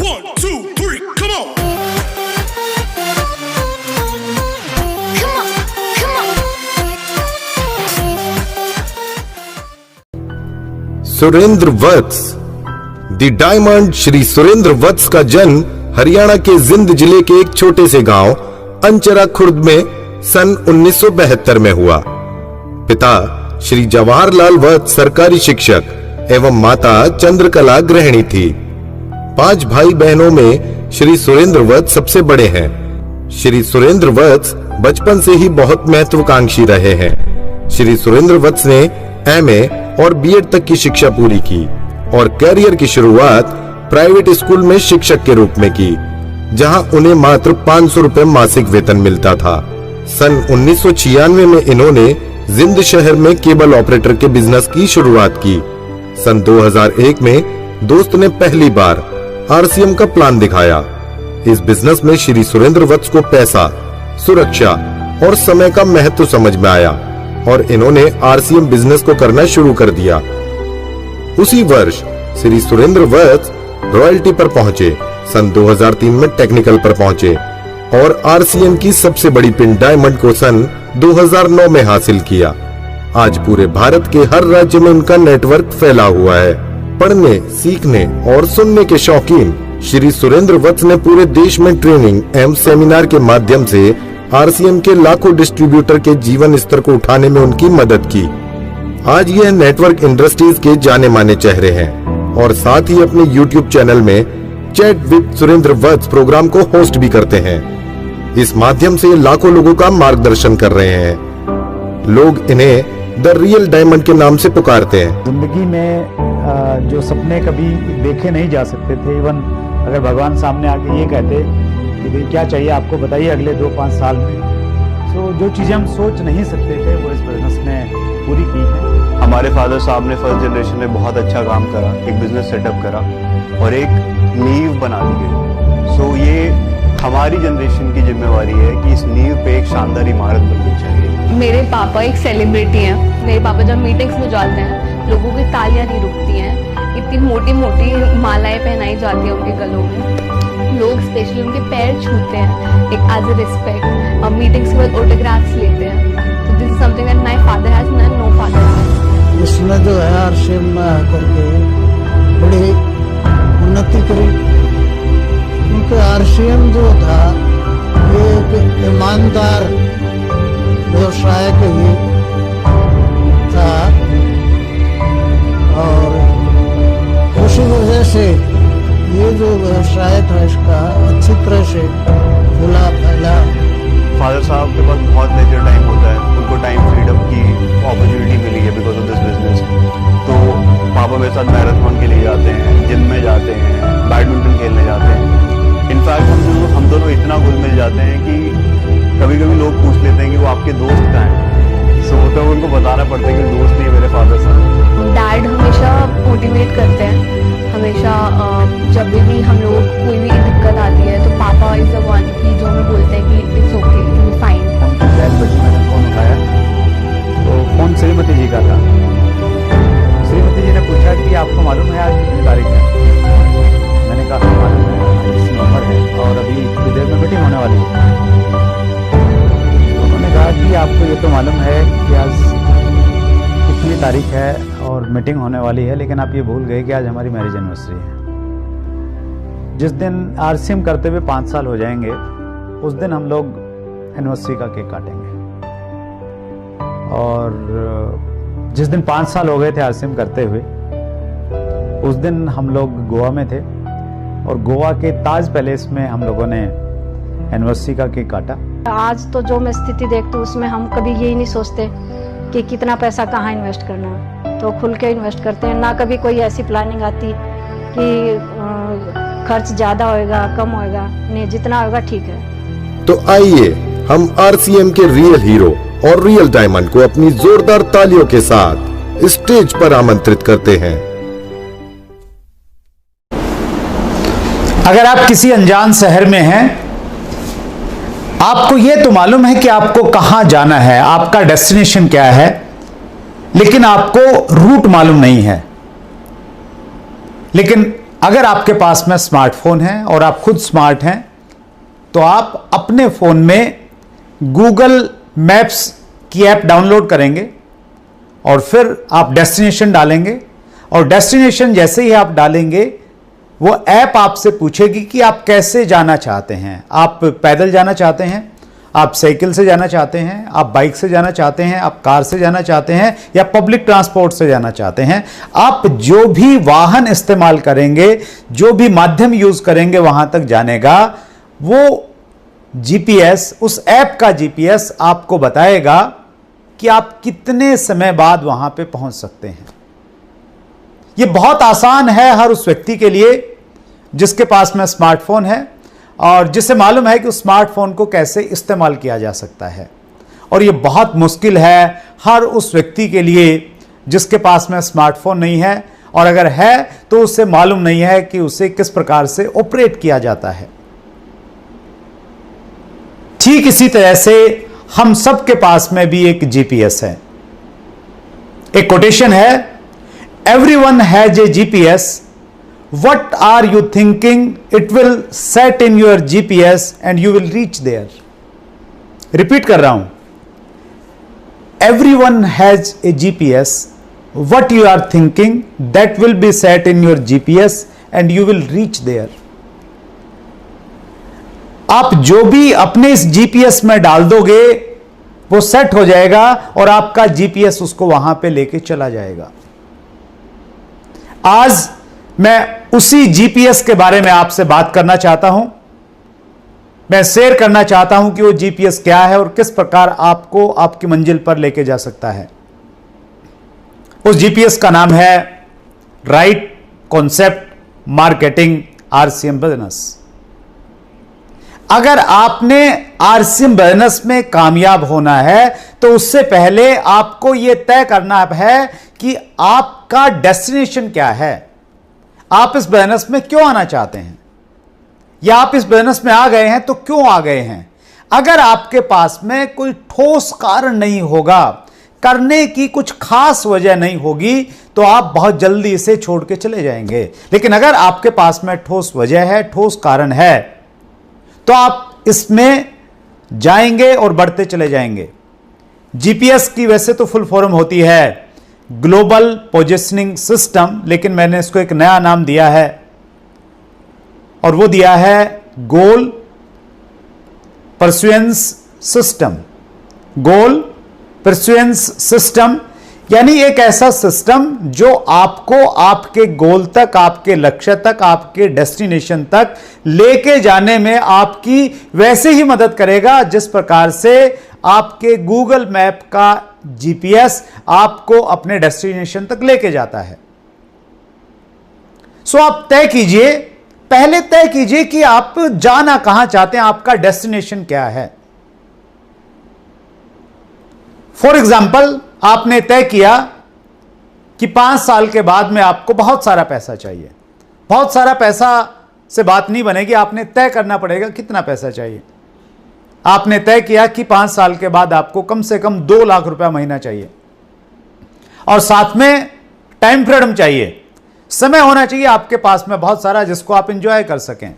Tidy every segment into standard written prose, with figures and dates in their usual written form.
1, 2, 3, come on. Surendra Vats. The diamond Shri Surendra Vats का जन्म हरियाणा के जिंद जिले के एक छोटे से गांव अंचरा खुर्द में सन 1972 में हुआ। पिता श्री जवाहरलाल वत्स सरकारी शिक्षक एवं माता चंद्रकला गृहिणी थी। 5 भाई बहनों में श्री सुरेंद्र वत्स सबसे बड़े हैं। श्री सुरेंद्र वत्स बचपन से ही बहुत महत्वाकांक्षी रहे हैं। श्री सुरेंद्र वत्स ने एमए और बीएड तक की शिक्षा पूरी की और करियर की शुरुआत प्राइवेट स्कूल में शिक्षक के रूप में की, जहां उन्हें मात्र 500 रुपए मासिक वेतन मिलता था। सन 1996 में इन्होंने जिंद शहर में केबल ऑपरेटर के बिजनेस की शुरुआत की। सन 2001 में दोस्त ने पहली बार आरसीएम का प्लान दिखाया। इस बिजनेस में श्री सुरेंद्र वत्स को पैसा, सुरक्षा और समय का महत्व समझ में आया और इन्होंने आरसीएम बिजनेस को करना शुरू कर दिया। उसी वर्ष श्री सुरेंद्र वत्स रॉयल्टी पर पहुंचे। सन 2003 में टेक्निकल पर पहुंचे और आरसीएम की सबसे बड़ी पिन डायमंड को सन 2009 में हासिल किया। आज पूरे भारत के हर राज्य में उनका नेटवर्क फैला हुआ है। पढ़ने, सीखने और सुनने के शौकीन श्री सुरेंद्र वत्स ने पूरे देश में ट्रेनिंग एवं सेमिनार के माध्यम से आरसीएम के लाखों डिस्ट्रीब्यूटर के जीवन स्तर को उठाने में उनकी मदद की। आज यह नेटवर्क इंडस्ट्रीज के जाने माने चेहरे हैं और साथ ही अपने यूट्यूब चैनल में chat with Surendra Vats programme को होस्ट भी करते हैं। इस माध्यम से लाखों लोगों का मार्गदर्शन कर रहे हैं। लोग इन्हें द रियल डायमंड के नाम से पुकारते हैं। जिंदगी में जो सपने कभी देखे नहीं जा सकते थे, इवन अगर भगवान सामने आके ये कहते कि भाई क्या चाहिए आपको बताइए अगले 2-5 साल में, तो जो चीज़ें हम सोच नहीं सकते थे वो इस बिजनेस ने पूरी की है। हमारे फादर साहब ने फर्स्ट जनरेशन में बहुत अच्छा काम करा, एक बिजनेस सेटअप करा और एक नींव बना दी गई। सो ये हमारी जनरेशन की जिम्मेवारी है कि इस नींव पे एक शानदार इमारत बननी चाहिए। मेरे पापा एक सेलिब्रिटी हैं। मेरे पापा जब मीटिंग्स में जाते हैं लोगों की तालियां नहीं रुकती हैं। इतनी मोटी मोटी मालाएं पहनाई जाती हैं उनके गलों में। लोग स्पेशली उनके पैर छूते हैं एक एज ए रिस्पेक्ट और मीटिंग्स के बाद ऑटोग्राफ्स लेते हैं। तो this is something that my father has and no father has. इसमें जो है आरसीएम में करके बड़ी उन्नति करी, क्योंकि आरसीएम जो था ये एक ईमानदार व्यवसाय के ही था और उसी वजह से ये जो व्यवसाय था इसका अच्छी तरह से फूला फैला। फादर साहब के पास बहुत लेजर टाइम होता है, उनको टाइम फ्रीडम की अपॉर्चुनिटी मिली है बिकॉज ऑफ दिस बिजनेस। तो पापा मेरे साथ मैराथन के लिए जाते हैं, जिम में जाते हैं, बैडमिंटन खेलने जाते हैं। इनफैक्ट हम दोनों इतना घुल मिल जाते हैं कि कभी कभी लोग पूछ लेते हैं कि वो आपके दोस्त कहाँ हैं। सो तो उनको बताना पड़ता है कि दोस्त नहीं है मेरे फादर साहब। डैड हमेशा मोटिवेट करते हैं। हमेशा जब भी हम लोग कोई भी दिक्कत आती है तो पापा इज द वन की जो हमें बोलते हैं कि it's okay, you will fine. मैंने फोन उठाया तो फोन श्रीमती जी का था। श्रीमती जी ने पूछा कि आपको मालूम है आज कितनी तारीख है? मैंने कहा मालूम है, इस नंबर है और अभी थोड़ी देर में मीटिंग होने वाली है। तो उन्होंने कहा कि आपको ये तो मालूम है कि आज कितनी तारीख है और मीटिंग होने वाली है, लेकिन आप ये भूल गए कि आज हमारी मैरिज एनिवर्सरी है। जिस दिन आरसीएम करते हुए 5 साल हो जाएंगे उस दिन हम लोग एनिवर्सरी का केक काटेंगे। और जिस दिन 5 साल हो गए थे आरसीएम करते हुए उस दिन हम लोग गोवा में थे और गोवा के ताज पैलेस में हम लोगों ने एनिवर्सरी का केक काटा। आज तो जो मैं स्थिति देखती हूँ उसमें हम कभी यही नहीं सोचते कि कितना पैसा कहाँ इन्वेस्ट करना है, तो खुल के इन्वेस्ट करते हैं। ना कभी कोई ऐसी प्लानिंग आती कि खर्च ज़्यादा होएगा कम होएगा, नहीं जितना होगा ठीक है। तो आइए हम आरसीएम के रियल हीरो और रियल डायमंड को अपनी जोरदार तालियों के साथ स्टेज पर आमंत्रित करते हैं। अगर आप किसी अनजान शहर में हैं, आपको यह तो मालूम है कि आपको कहां जाना है, आपका डेस्टिनेशन क्या है, लेकिन आपको रूट मालूम नहीं है। लेकिन अगर आपके पास में स्मार्टफोन है और आप खुद स्मार्ट हैं तो आप अपने फ़ोन में गूगल मैप्स की ऐप डाउनलोड करेंगे और फिर आप डेस्टिनेशन डालेंगे और डेस्टिनेशन जैसे ही आप डालेंगे वो ऐप आपसे पूछेगी कि आप कैसे जाना चाहते हैं। आप पैदल जाना चाहते हैं, आप साइकिल से जाना चाहते हैं, आप बाइक से जाना चाहते हैं, आप कार से जाना चाहते हैं या पब्लिक ट्रांसपोर्ट से जाना चाहते हैं। आप जो भी वाहन इस्तेमाल करेंगे, जो भी माध्यम यूज करेंगे वहां तक जाने का, वो जीपीएस, उस ऐप का जीपीएस आपको बताएगा कि आप कितने समय बाद वहां पे पहुंच सकते हैं। यह बहुत आसान है हर उस व्यक्ति के लिए जिसके पास में स्मार्टफोन है और जिसे मालूम है कि उस स्मार्टफोन को कैसे इस्तेमाल किया जा सकता है। और यह बहुत मुश्किल है हर उस व्यक्ति के लिए जिसके पास में स्मार्टफोन नहीं है, और अगर है तो उसे मालूम नहीं है कि उसे किस प्रकार से ऑपरेट किया जाता है। ठीक इसी तरह से हम सब के पास में भी एक जीपीएस है। एक कोटेशन है, everyone has a GPS, what are you thinking, it will set in your GPS and you will reach there. Repeat कर रहा हूं, everyone has a GPS, what you are thinking that will be set in your GPS and you will reach there. आप जो भी अपने इस GPS में डाल दोगे वो सेट हो जाएगा और आपका जीपीएस उसको वहां पे लेके चला जाएगा। आज मैं उसी जीपीएस के बारे में आपसे बात करना चाहता हूं। मैं शेयर करना चाहता हूं कि वो जीपीएस क्या है और किस प्रकार आपको आपकी मंजिल पर लेके जा सकता है। उस जीपीएस का नाम है right concept marketing RCM business. अगर आपने आरसीएम बिजनेस में कामयाब होना है तो उससे पहले आपको यह तय करना है कि आपका डेस्टिनेशन क्या है। आप इस बिजनेस में क्यों आना चाहते हैं, या आप इस बिजनेस में आ गए हैं तो क्यों आ गए हैं। अगर आपके पास में कोई ठोस कारण नहीं होगा, करने की कुछ खास वजह नहीं होगी, तो आप बहुत जल्दी इसे छोड़ के चले जाएंगे। लेकिन अगर आपके पास में ठोस वजह है, ठोस कारण है, तो आप इसमें जाएंगे और बढ़ते चले जाएंगे। जीपीएस की वैसे तो फुल फॉर्म होती है ग्लोबल पोजिशनिंग सिस्टम, लेकिन मैंने इसको एक नया नाम दिया है और वो दिया है गोल परस्यूएंस सिस्टम। गोल परस्यूएंस सिस्टम यानी एक ऐसा सिस्टम जो आपको आपके गोल तक, आपके लक्ष्य तक, आपके डेस्टिनेशन तक लेके जाने में आपकी वैसे ही मदद करेगा जिस प्रकार से आपके गूगल मैप का जीपीएस आपको अपने डेस्टिनेशन तक लेके जाता है। सो आप तय कीजिए, पहले तय कीजिए कि आप जाना कहां चाहते हैं, आपका डेस्टिनेशन क्या है। फॉर एग्जाम्पल, आपने तय किया कि 5 साल के बाद में आपको बहुत सारा पैसा चाहिए। बहुत सारा पैसा से बात नहीं बनेगी, आपने तय करना पड़ेगा कितना पैसा चाहिए। आपने तय किया कि 5 साल के बाद आपको कम से कम 2 लाख रुपया महीना चाहिए और साथ में टाइम फ्रीडम चाहिए, समय होना चाहिए आपके पास में बहुत सारा जिसको आप एंजॉय कर सकें,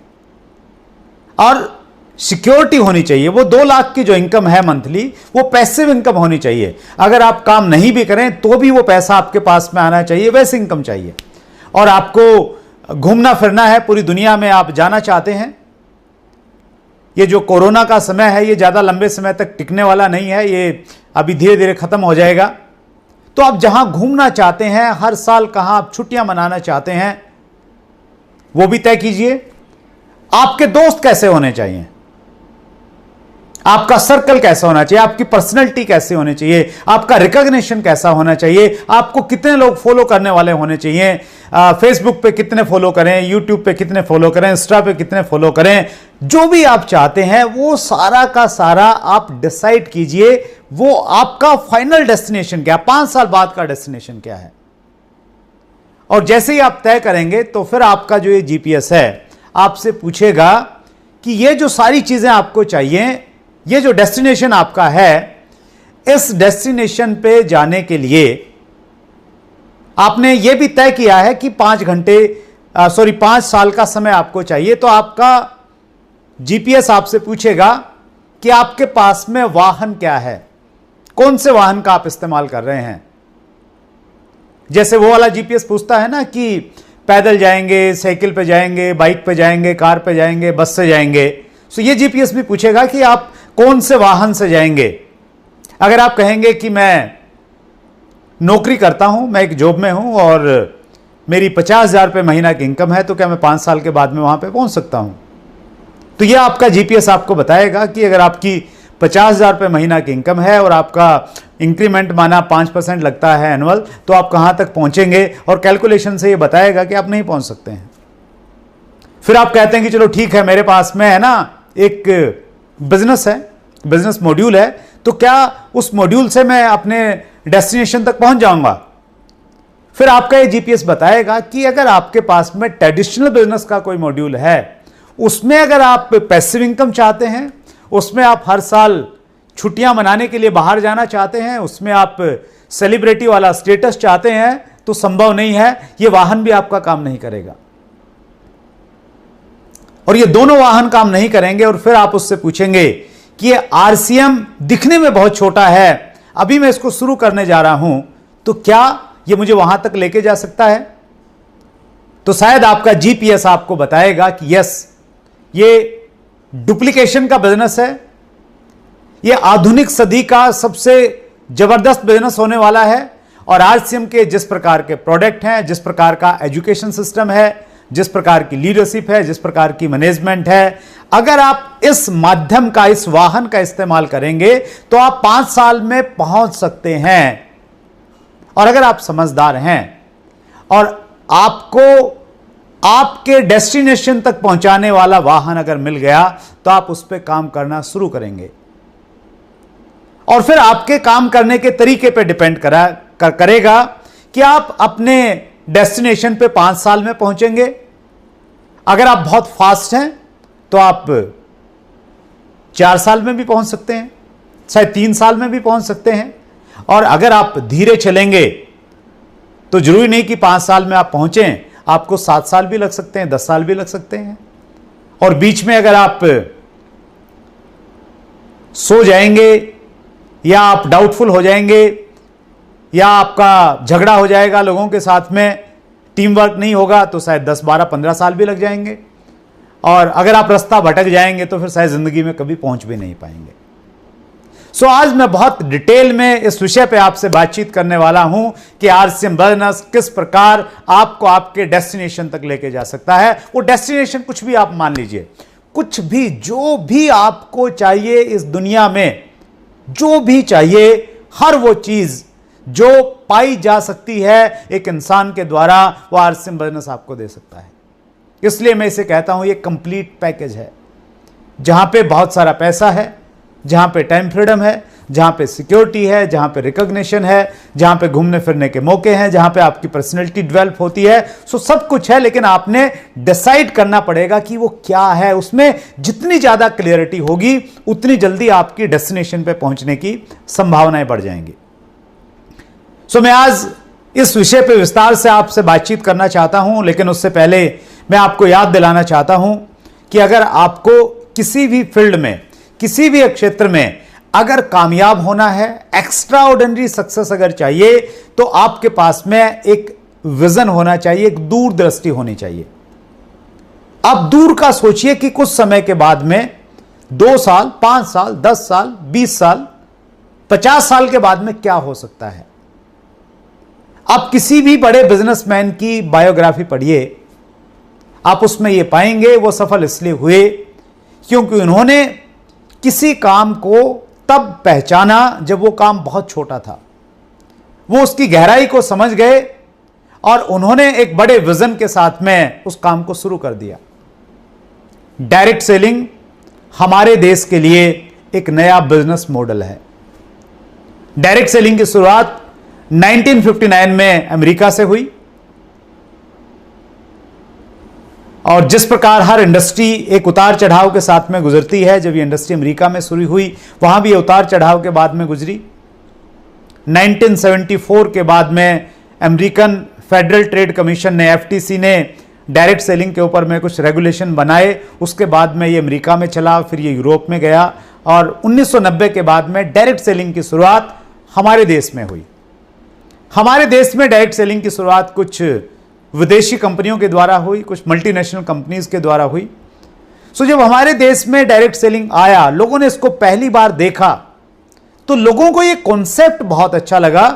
और सिक्योरिटी होनी चाहिए। वो 2 लाख की जो इनकम है मंथली, वो पैसिव इनकम होनी चाहिए। अगर आप काम नहीं भी करें तो भी वो पैसा आपके पास में आना चाहिए, वैसी इनकम चाहिए। और आपको घूमना फिरना है, पूरी दुनिया में आप जाना चाहते हैं। ये जो कोरोना का समय है ये ज़्यादा लंबे समय तक टिकने वाला नहीं है, ये अभी धीरे धीरे ख़त्म हो जाएगा। तो आप जहां घूमना चाहते हैं, हर साल कहां आप छुट्टियां मनाना चाहते हैं, वो भी तय कीजिए। आपके दोस्त कैसे होने चाहिए, आपका सर्कल कैसा होना चाहिए, आपकी पर्सनैलिटी कैसे होनी चाहिए, आपका रिकॉग्निशन कैसा होना चाहिए, आपको कितने लोग फॉलो करने वाले होने चाहिए, फेसबुक पे कितने फॉलो करें, यूट्यूब पे कितने फॉलो करें, इंस्टा पे कितने फॉलो करें। जो भी आप चाहते हैं वो सारा का सारा आप डिसाइड कीजिए। वो आपका फाइनल डेस्टिनेशन क्या, 5 साल बाद का डेस्टिनेशन क्या है। और जैसे ही आप तय करेंगे तो फिर आपका जो ये जीपीएस है आपसे पूछेगा कि ये जो सारी चीजें आपको चाहिए, ये जो डेस्टिनेशन आपका है, इस डेस्टिनेशन पे जाने के लिए आपने ये भी तय किया है कि 5 घंटे 5 साल का समय आपको चाहिए, तो आपका जीपीएस आपसे पूछेगा कि आपके पास में वाहन क्या है, कौन से वाहन का आप इस्तेमाल कर रहे हैं। जैसे वो वाला जीपीएस पूछता है ना कि पैदल जाएंगे, साइकिल पे जाएंगे, बाइक पे जाएंगे, कार पे जाएंगे, बस से जाएंगे, तो ये जीपीएस भी पूछेगा कि आप कौन से वाहन से जाएंगे। अगर आप कहेंगे कि मैं नौकरी करता हूं, मैं एक जॉब में हूं और मेरी 50,000 रुपये महीना की इनकम है, तो क्या मैं 5 साल के बाद में वहां पे पहुंच सकता हूं। तो यह आपका जीपीएस आपको बताएगा कि अगर आपकी 50,000 रुपये महीना की इनकम है और आपका इंक्रीमेंट माना 5% लगता है एनुअल, तो आप कहां तक पहुंचेंगे, और कैलकुलेशन से ये बताएगा कि आप नहीं पहुंच सकते हैं। फिर आप कहते हैं कि चलो ठीक है, मेरे पास में है ना एक बिजनेस है, बिजनेस मॉड्यूल है, तो क्या उस मॉड्यूल से मैं अपने डेस्टिनेशन तक पहुंच जाऊंगा। फिर आपका ये जीपीएस बताएगा कि अगर आपके पास में ट्रेडिशनल बिजनेस का कोई मॉड्यूल है, उसमें अगर आप पैसिव इनकम चाहते हैं, उसमें आप हर साल छुट्टियां मनाने के लिए बाहर जाना चाहते हैं, उसमें आप सेलिब्रिटी वाला स्टेटस चाहते हैं, तो संभव नहीं है, ये वाहन भी आपका काम नहीं करेगा। और ये दोनों वाहन काम नहीं करेंगे। और फिर आप उससे पूछेंगे कि ये आरसीएम दिखने में बहुत छोटा है, अभी मैं इसको शुरू करने जा रहा हूं, तो क्या ये मुझे वहां तक लेके जा सकता है। तो शायद आपका जीपीएस आपको बताएगा कि यस, ये डुप्लीकेशन का बिजनेस है, ये आधुनिक सदी का सबसे जबरदस्त बिजनेस होने वाला है, और आरसीएम के जिस प्रकार के प्रोडक्ट हैं, जिस प्रकार का एजुकेशन सिस्टम है, जिस प्रकार की लीडरशिप है, जिस प्रकार की मैनेजमेंट है, अगर आप इस माध्यम का, इस वाहन का इस्तेमाल करेंगे तो आप 5 साल में पहुंच सकते हैं। और अगर आप समझदार हैं और आपको आपके डेस्टिनेशन तक पहुंचाने वाला वाहन अगर मिल गया, तो आप उस पर काम करना शुरू करेंगे। और फिर आपके काम करने के तरीके पे डिपेंड करेगा कि आप अपने डेस्टिनेशन पे 5 साल में पहुंचेंगे। अगर आप बहुत फास्ट हैं तो आप 4 साल में भी पहुंच सकते हैं, शायद 3 साल में भी पहुंच सकते हैं। और अगर आप धीरे चलेंगे तो जरूरी नहीं कि 5 साल में आप पहुंचें, आपको 7 साल भी लग सकते हैं, 10 साल भी लग सकते हैं। और बीच में अगर आप सो जाएंगे, या आप डाउटफुल हो जाएंगे, या आपका झगड़ा हो जाएगा लोगों के साथ में, टीम वर्क नहीं होगा, तो शायद 10, 12, 15 साल भी लग जाएंगे। और अगर आप रास्ता भटक जाएंगे तो फिर शायद जिंदगी में कभी पहुंच भी नहीं पाएंगे। सो आज मैं बहुत डिटेल में इस विषय पे आपसे बातचीत करने वाला हूं कि आरसीएम बिजनेस किस प्रकार आपको आपके डेस्टिनेशन तक लेके जा सकता है। वो डेस्टिनेशन कुछ भी आप मान लीजिए, कुछ भी, जो भी आपको चाहिए इस दुनिया में, जो भी चाहिए, हर वो चीज जो पाई जा सकती है एक इंसान के द्वारा, वो आरसीएम बिजनेस आपको दे सकता है। इसलिए मैं इसे कहता हूं ये कंप्लीट पैकेज है, जहां पे बहुत सारा पैसा है, जहां पे टाइम फ्रीडम है, जहां पे सिक्योरिटी है, जहां पे रिकॉग्निशन है, जहां पे घूमने फिरने के मौके हैं, जहां पे आपकी पर्सनैलिटी डेवलप होती है। सो सब कुछ है, लेकिन आपने डिसाइड करना पड़ेगा कि वो क्या है। उसमें जितनी ज्यादा क्लियरिटी होगी, उतनी जल्दी आपकी डेस्टिनेशन पे पहुंचने की संभावनाएं बढ़ जाएंगी। सो मैं आज इस विषय पे विस्तार से आपसे बातचीत करना चाहता हूं, लेकिन उससे पहले मैं आपको याद दिलाना चाहता हूं कि अगर आपको किसी भी फील्ड में, किसी भी क्षेत्र में अगर कामयाब होना है, एक्स्ट्रा ऑर्डिनरी सक्सेस अगर चाहिए, तो आपके पास में एक विजन होना चाहिए, एक दूरदृष्टि होनी चाहिए। आप दूर का सोचिए कि कुछ समय के बाद में 2 साल, 5 साल, 10 साल, 20 साल, 50 साल के बाद में क्या हो सकता है। आप किसी भी बड़े बिजनेसमैन की बायोग्राफी पढ़िए, आप उसमें यह पाएंगे वो सफल इसलिए हुए क्योंकि उन्होंने किसी काम को तब पहचाना जब वो काम बहुत छोटा था। वो उसकी गहराई को समझ गए और उन्होंने एक बड़े विजन के साथ में उस काम को शुरू कर दिया। डायरेक्ट सेलिंग हमारे देश के लिए एक नया बिजनेस मॉडल है। डायरेक्ट सेलिंग की शुरुआत 1959 में अमेरिका से हुई, और जिस प्रकार हर इंडस्ट्री एक उतार चढ़ाव के साथ में गुजरती है, जब ये इंडस्ट्री अमेरिका में शुरू हुई, वहां भी ये उतार चढ़ाव के बाद में गुजरी। 1974 के बाद में अमेरिकन फेडरल ट्रेड कमीशन ने, एफटीसी ने डायरेक्ट सेलिंग के ऊपर में कुछ रेगुलेशन बनाए, उसके बाद में ये अमेरिका में चला, फिर ये यूरोप में गया और 1990 के बाद में डायरेक्ट सेलिंग की शुरुआत हमारे देश में हुई। हमारे देश में डायरेक्ट सेलिंग की शुरुआत कुछ विदेशी कंपनियों के द्वारा हुई, कुछ मल्टीनेशनल कंपनीज के द्वारा हुई। सो जब हमारे देश में डायरेक्ट सेलिंग आया, लोगों ने इसको पहली बार देखा, तो लोगों को यह कॉन्सेप्ट बहुत अच्छा लगा।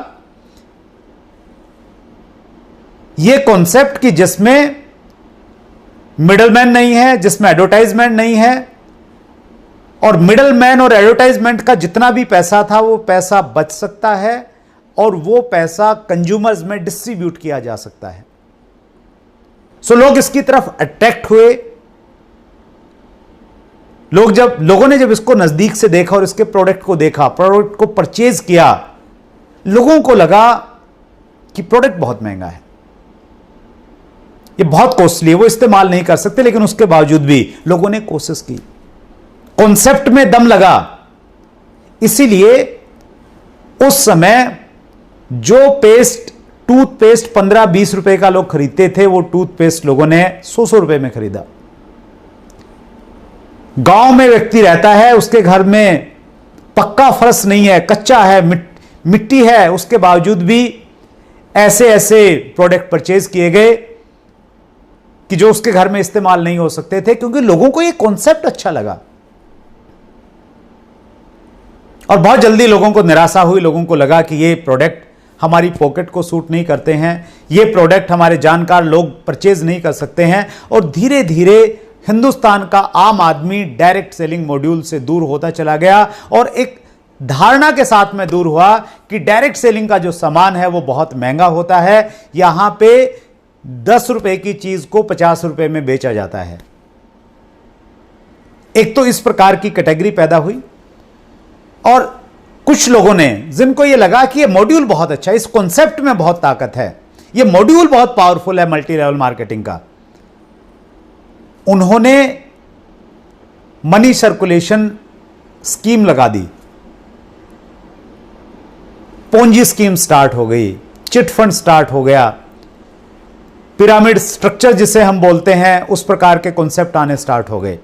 यह कॉन्सेप्ट कि जिसमें मिडलमैन नहीं है, जिसमें एडवर्टाइजमेंट नहीं है, और मिडलमैन और एडवर्टाइजमेंट का जितना भी पैसा था वो पैसा बच सकता है और वो पैसा कंज्यूमर्स में डिस्ट्रीब्यूट किया जा सकता है। सो लोग इसकी तरफ अट्रैक्ट हुए। लोगों ने जब इसको नजदीक से देखा और इसके प्रोडक्ट को देखा, प्रोडक्ट को परचेज किया, लोगों को लगा कि प्रोडक्ट बहुत महंगा है, ये बहुत कॉस्टली है, वो इस्तेमाल नहीं कर सकते, लेकिन उसके बावजूद भी लोगों ने कोशिश की, कॉन्सेप्ट में दम लगा। इसीलिए उस समय जो टूथपेस्ट 15-20 रुपए का लोग खरीदते थे, वो टूथपेस्ट लोगों ने 100 रुपए में खरीदा। गांव में व्यक्ति रहता है, उसके घर में पक्का फर्श नहीं है, कच्चा है, मिट्टी है, उसके बावजूद भी ऐसे ऐसे प्रोडक्ट परचेज किए गए कि जो उसके घर में इस्तेमाल नहीं हो सकते थे, क्योंकि लोगों को यह कॉन्सेप्ट अच्छा लगा। और बहुत जल्दी लोगों को निराशा हुई, लोगों को लगा कि ये प्रोडक्ट हमारी पॉकेट को सूट नहीं करते हैं, ये प्रोडक्ट हमारे जानकार लोग परचेज नहीं कर सकते हैं, और धीरे धीरे हिंदुस्तान का आम आदमी डायरेक्ट सेलिंग मॉड्यूल से दूर होता चला गया और एक धारणा के साथ में दूर हुआ कि डायरेक्ट सेलिंग का जो सामान है वो बहुत महंगा होता है, यहां पे 10 रुपए की चीज को 50 रुपए में बेचा जाता है। एक तो इस प्रकार की कैटेगरी पैदा हुई, और कुछ लोगों ने, जिनको यह लगा कि यह मॉड्यूल बहुत अच्छा है, इस कॉन्सेप्ट में बहुत ताकत है, यह मॉड्यूल बहुत पावरफुल है मल्टी लेवल मार्केटिंग का, उन्होंने मनी सर्कुलेशन स्कीम लगा दी, पोंजी स्कीम स्टार्ट हो गई, चिट फंड स्टार्ट हो गया, पिरामिड स्ट्रक्चर जिसे हम बोलते हैं, उस प्रकार के कॉन्सेप्ट आने स्टार्ट हो गए।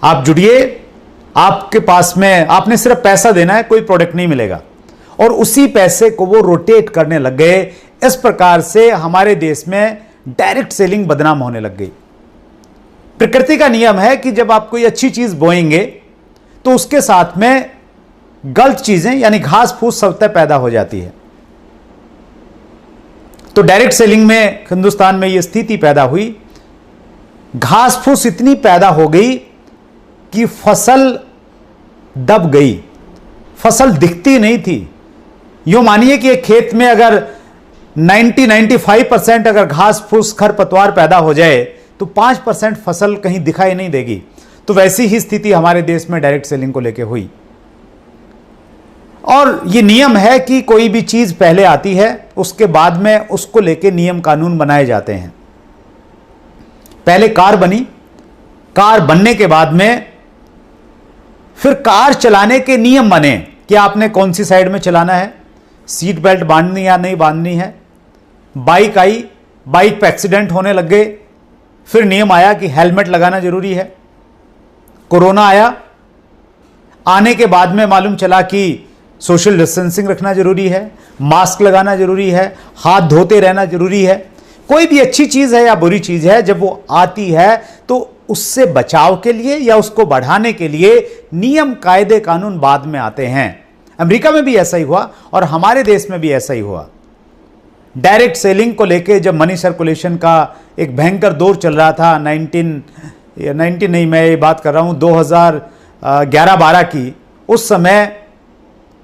आप जुड़िए, आपके पास में आपने सिर्फ पैसा देना है, कोई प्रोडक्ट नहीं मिलेगा, और उसी पैसे को वो रोटेट करने लग गए। इस प्रकार से हमारे देश में डायरेक्ट सेलिंग बदनाम होने लग गई। प्रकृति का नियम है कि जब आप कोई अच्छी चीज बोएंगे तो उसके साथ में गलत चीजें यानी घास फूस स्वतः पैदा हो जाती है। तो डायरेक्ट सेलिंग में हिंदुस्तान में यह स्थिति पैदा हुई, घास फूस इतनी पैदा हो गई कि फसल दब गई, फसल दिखती नहीं थी। यूं मानिए कि एक खेत में अगर 90-95% अगर घास फूस खरपतवार पैदा हो जाए तो 5% फसल कहीं दिखाई नहीं देगी। तो वैसी ही स्थिति हमारे देश में डायरेक्ट सेलिंग को लेकर हुई। और यह नियम है कि कोई भी चीज पहले आती है, उसके बाद में उसको लेकर नियम कानून बनाए जाते हैं। पहले कार बनी, कार बनने के बाद में फिर कार चलाने के नियम बने कि आपने कौन सी साइड में चलाना है, सीट बेल्ट बांधनी या नहीं बांधनी है। बाइक आई, बाइक पे एक्सीडेंट होने लग गए, फिर नियम आया कि हेलमेट लगाना जरूरी है। कोरोना आया, आने के बाद में मालूम चला कि सोशल डिस्टेंसिंग रखना जरूरी है, मास्क लगाना जरूरी है, हाथ धोते रहना जरूरी है। कोई भी अच्छी चीज है या बुरी चीज है, जब वो आती है तो उससे बचाव के लिए या उसको बढ़ाने के लिए नियम कायदे कानून बाद में आते हैं। अमेरिका में भी ऐसा ही हुआ और हमारे देश में भी ऐसा ही हुआ। डायरेक्ट सेलिंग को लेके जब मनी सर्कुलेशन का एक भयंकर दौर चल रहा था, 19 नहीं, मैं ये बात कर रहा हूं 2011-12 की, उस समय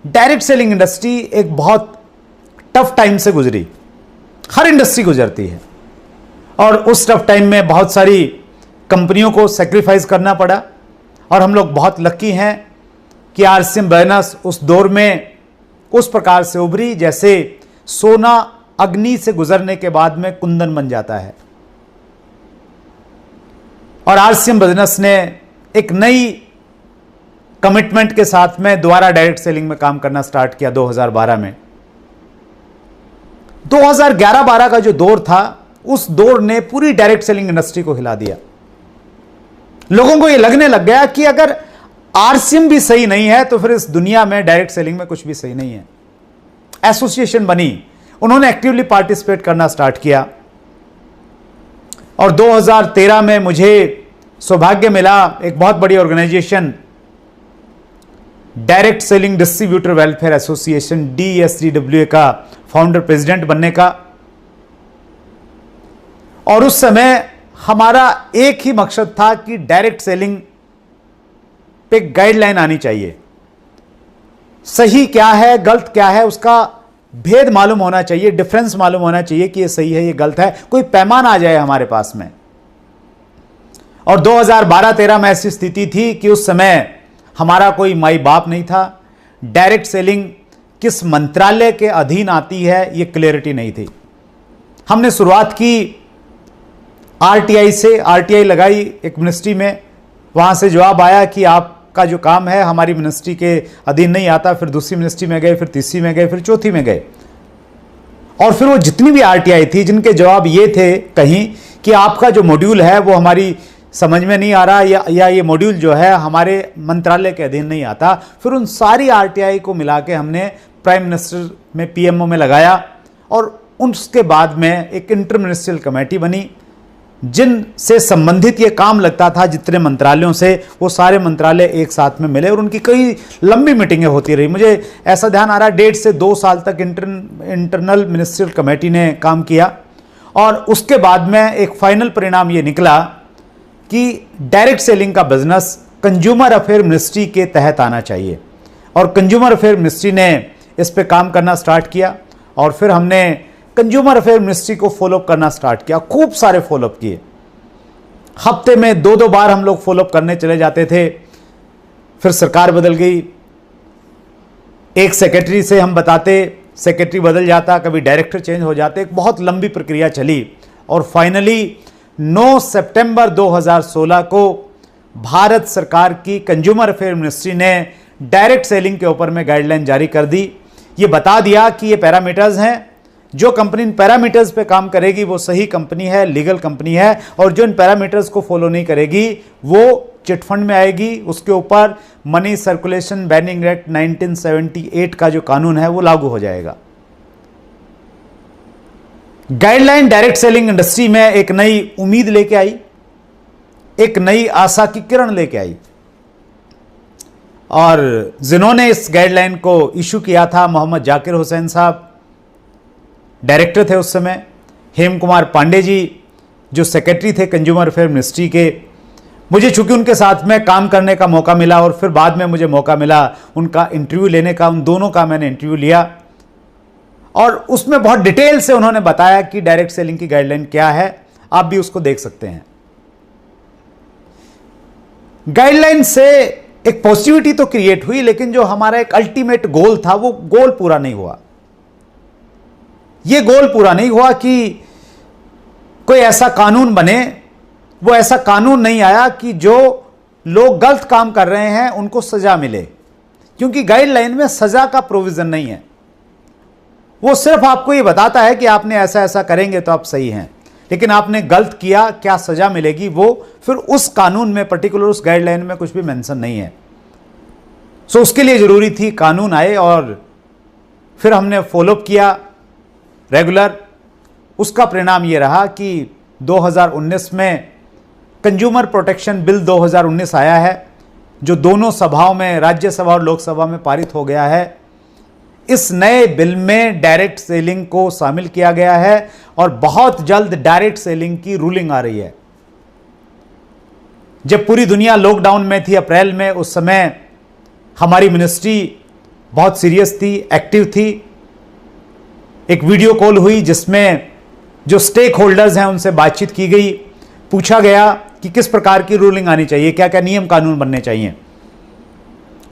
डायरेक्ट सेलिंग इंडस्ट्री एक बहुत टफ टाइम से गुजरी। हर इंडस्ट्री गुजरती है, और उस टफ टाइम में बहुत सारी कंपनियों को सेक्रीफाइस करना पड़ा। और हम लोग बहुत लकी हैं कि आरसीएम बिजनेस उस दौर में उस प्रकार से उभरी जैसे सोना अग्नि से गुजरने के बाद में कुंदन बन जाता है। और आरसीएम बिजनेस ने एक नई कमिटमेंट के साथ में दोबारा डायरेक्ट सेलिंग में काम करना स्टार्ट किया 2012 में। 2011-12 का जो दौर था उस दौड़ ने पूरी डायरेक्ट सेलिंग इंडस्ट्री को हिला दिया। लोगों को यह लगने लग गया कि अगर आरसीएम भी सही नहीं है तो फिर इस दुनिया में डायरेक्ट सेलिंग में कुछ भी सही नहीं है। एसोसिएशन बनी, उन्होंने एक्टिवली पार्टिसिपेट करना स्टार्ट किया और 2013 में मुझे सौभाग्य मिला एक बहुत बड़ी organisation direct selling distributor welfare association DSDWA का फाउंडर प्रेसिडेंट बनने का। और उस समय हमारा एक ही मकसद था कि डायरेक्ट सेलिंग पे गाइडलाइन आनी चाहिए। सही क्या है, गलत क्या है, उसका भेद मालूम होना चाहिए, डिफरेंस मालूम होना चाहिए कि ये सही है, ये गलत है, कोई पैमाना आ जाए हमारे पास में। और 2012-13 में ऐसी स्थिति थी कि उस समय हमारा कोई माई बाप नहीं था। डायरेक्ट सेलिंग किस मंत्रालय के अधीन आती है ये क्लैरिटी नहीं थी। हमने शुरुआत की RTI से, RTI लगाई एक मिनिस्ट्री में, वहां से जवाब आया कि आपका जो काम है हमारी मिनिस्ट्री के अधीन नहीं आता। फिर दूसरी मिनिस्ट्री में गए, फिर तीसरी में गए, फिर चौथी में गए। और फिर वो जितनी भी RTI थी जिनके जवाब ये थे कहीं कि आपका जो मॉड्यूल है वो हमारी समझ में नहीं आ रहा, या ये मॉड्यूल जो है हमारे मंत्रालय के अधीन नहीं आता। फिर उन सारी RTI को मिला के हमने प्राइम मिनिस्टर में PMO में लगाया और उसके बाद में एक इंटर मिनिस्ट्रियल कमेटी बनी जिनसे संबंधित ये काम लगता था। जितने मंत्रालयों से, वो सारे मंत्रालय एक साथ में मिले और उनकी कई लंबी मीटिंगें होती रही। मुझे ऐसा ध्यान आ रहा है 1.5 से 2 साल तक इंटरनल मिनिस्ट्रियल कमेटी ने काम किया और उसके बाद में एक फाइनल परिणाम ये निकला कि डायरेक्ट सेलिंग का बिजनेस कंज्यूमर अफेयर मिनिस्ट्री के तहत आना चाहिए। और कंज्यूमर अफेयर मिनिस्ट्री ने इस पे काम करना स्टार्ट किया और फिर हमने कंज्यूमर अफेयर मिनिस्ट्री को फॉलोअप करना स्टार्ट किया। खूब सारे फॉलोअप किए, हफ्ते में 2-2 बार हम लोग फॉलोअप करने चले जाते थे। फिर सरकार बदल गई, एक सेक्रेटरी से हम बताते, सेक्रेटरी बदल जाता, कभी डायरेक्टर चेंज हो जाते, एक बहुत लंबी प्रक्रिया चली और फाइनली 9 सितंबर 2016 को भारत सरकार की कंज्यूमर अफेयर मिनिस्ट्री ने डायरेक्ट सेलिंग के ऊपर में गाइडलाइन जारी कर दी। ये बता दिया कि ये पैरामीटर्स हैं, जो कंपनी इन पैरामीटर्स पे काम करेगी वो सही कंपनी है, लीगल कंपनी है, और जो इन पैरामीटर्स को फॉलो नहीं करेगी वो चिटफंड में आएगी। उसके ऊपर मनी सर्कुलेशन बैनिंग एक्ट 1978 का जो कानून है वो लागू हो जाएगा। गाइडलाइन डायरेक्ट सेलिंग इंडस्ट्री में एक नई उम्मीद लेके आई, एक नई आशा की किरण लेके आई। और जिन्होंने इस गाइडलाइन को इशू किया था मोहम्मद जाकिर हुसैन साहब, डायरेक्टर थे उस समय, हेम कुमार पांडे जी जो सेक्रेटरी थे कंज्यूमर अफेयर मिनिस्ट्री के। मुझे चूंकि उनके साथ में काम करने का मौका मिला और फिर बाद में मुझे मौका मिला उनका इंटरव्यू लेने का, उन दोनों का मैंने इंटरव्यू लिया और उसमें बहुत डिटेल से उन्होंने बताया कि डायरेक्ट सेलिंग की गाइडलाइन क्या है। आप भी उसको देख सकते हैं। गाइडलाइन से एक पॉजिटिविटी तो क्रिएट हुई, लेकिन जो हमारा एक अल्टीमेट गोल था वो गोल पूरा नहीं हुआ। यह गोल पूरा नहीं हुआ कि कोई ऐसा कानून बने, वो ऐसा कानून नहीं आया कि जो लोग गलत काम कर रहे हैं उनको सजा मिले, क्योंकि गाइडलाइन में सजा का प्रोविजन नहीं है। वो सिर्फ आपको ये बताता है कि आपने ऐसा ऐसा करेंगे तो आप सही हैं, लेकिन आपने गलत किया क्या सजा मिलेगी वो फिर उस कानून में, पर्टिकुलर उस गाइडलाइन में कुछ भी मेंशन नहीं है। सो उसके लिए जरूरी थी कानून आए और फिर हमने फॉलोअप किया रेगुलर। उसका परिणाम ये रहा कि 2019 में कंज्यूमर प्रोटेक्शन बिल 2019 आया है, जो दोनों सभाओं में, राज्यसभा और लोकसभा में पारित हो गया है। इस नए बिल में डायरेक्ट सेलिंग को शामिल किया गया है और बहुत जल्द डायरेक्ट सेलिंग की रूलिंग आ रही है। जब पूरी दुनिया लॉकडाउन में थी अप्रैल में, उस समय हमारी मिनिस्ट्री बहुत सीरियस थी, एक्टिव थी। एक वीडियो कॉल हुई जिसमें जो स्टेक होल्डर्स हैं उनसे बातचीत की गई, पूछा गया कि किस प्रकार की रूलिंग आनी चाहिए, क्या क्या नियम कानून बनने चाहिए।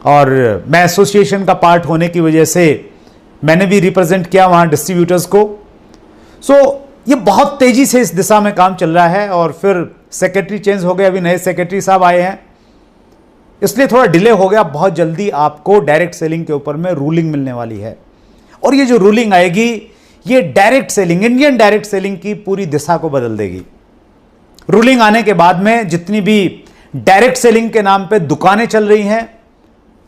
और मैं एसोसिएशन का पार्ट होने की वजह से मैंने भी रिप्रेजेंट किया वहाँ डिस्ट्रीब्यूटर्स को। सो ये बहुत तेज़ी से इस दिशा में काम चल रहा है और फिर सेक्रेटरी चेंज हो गए, अभी नए सेक्रेटरी साहब आए हैं, इसलिए थोड़ा डिले हो गया। बहुत जल्दी आपको डायरेक्ट सेलिंग के ऊपर में रूलिंग मिलने वाली है और ये जो रूलिंग आएगी ये direct selling, Indian direct selling की पूरी दिशा को बदल देगी। रूलिंग आने के बाद में जितनी भी डायरेक्ट सेलिंग के नाम पे दुकानें चल रही हैं,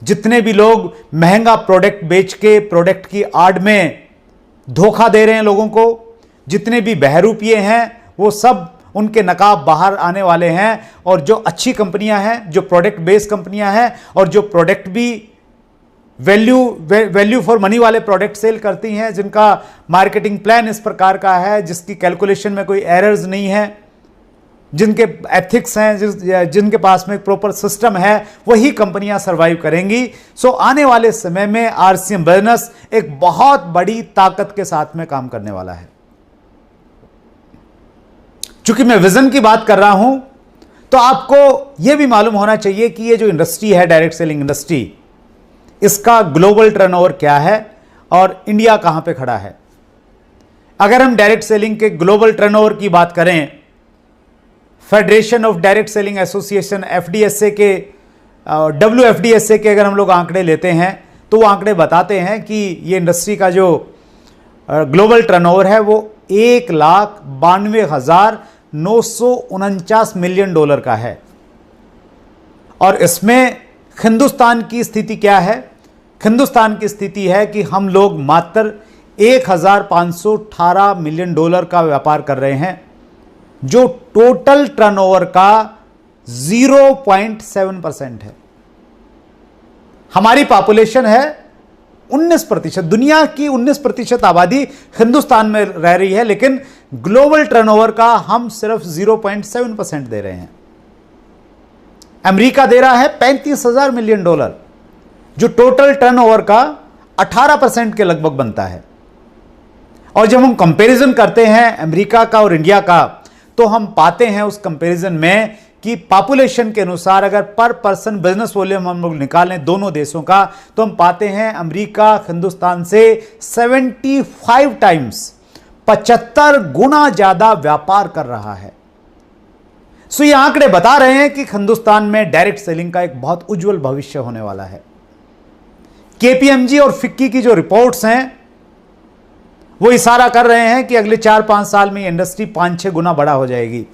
जितने भी लोग महंगा प्रोडक्ट बेच के प्रोडक्ट की आड़ में धोखा दे रहे हैं लोगों को, जितने भी बहरूपिये हैं, वो सब उनके नकाब बाहर आने वाले हैं। और जो अच्छी कंपनियां हैं, जो प्रोडक्ट बेस्ड कंपनियां हैं और जो प्रोडक्ट भी वैल्यू फॉर मनी वाले प्रोडक्ट सेल करती हैं, जिनका मार्केटिंग प्लान इस प्रकार का है, जिसकी कैलकुलेशन में कोई एरर्स नहीं है, जिनके एथिक्स हैं, जिनके पास में प्रॉपर सिस्टम है, वही कंपनियां सरवाइव करेंगी। सो आने वाले समय में आरसीएम बिजनेस एक बहुत बड़ी ताकत के साथ में काम करने वाला है। चूंकि मैं विजन की बात कर रहा हूं, तो आपको यह भी मालूम होना चाहिए कि ये जो इंडस्ट्री है, डायरेक्ट सेलिंग इंडस्ट्री, इसका ग्लोबल टर्नओवर क्या है और इंडिया कहां पे खड़ा है। अगर हम डायरेक्ट सेलिंग के ग्लोबल टर्नओवर की बात करें, federation of direct selling association FDSA के WFDSA के अगर हम लोग आंकड़े लेते हैं, तो वो आंकड़े बताते हैं कि ये इंडस्ट्री का जो ग्लोबल टर्नओवर है वो $1,92,949 मिलियन का है। और इसमें हिंदुस्तान की स्थिति क्या है? हिंदुस्तान की स्थिति है कि हम लोग मात्र $1,518 मिलियन का व्यापार कर रहे हैं, जो टोटल टर्नओवर का 0.7% है। हमारी पॉपुलेशन है 19%, दुनिया की 19% आबादी हिंदुस्तान में रह रही है, लेकिन ग्लोबल टर्नओवर का हम सिर्फ 0.7% दे रहे हैं। अमेरिका दे रहा है $35,000 मिलियन, जो टोटल टर्नओवर का 18% के लगभग बनता है। और जब हम कंपैरिजन करते हैं अमेरिका का और इंडिया का, तो हम पाते हैं उस कंपैरिजन में कि पॉपुलेशन के अनुसार अगर पर पर्सन बिजनेस वॉल्यूम हम लोग निकालें दोनों देशों का, तो हम पाते हैं अमेरिका हिंदुस्तान से 75 टाइम्स, 75 गुना ज्यादा व्यापार कर रहा है। सो ये आंकड़े बता रहे हैं कि हिंदुस्तान में डायरेक्ट सेलिंग का एक बहुत उज्जवल भविष्य होने वाला है। KPMG और फिक्की की जो रिपोर्ट्स हैं, वो इशारा कर रहे हैं कि अगले 4-5 साल में इंडस्ट्री 5-6 गुना बड़ा हो जाएगी।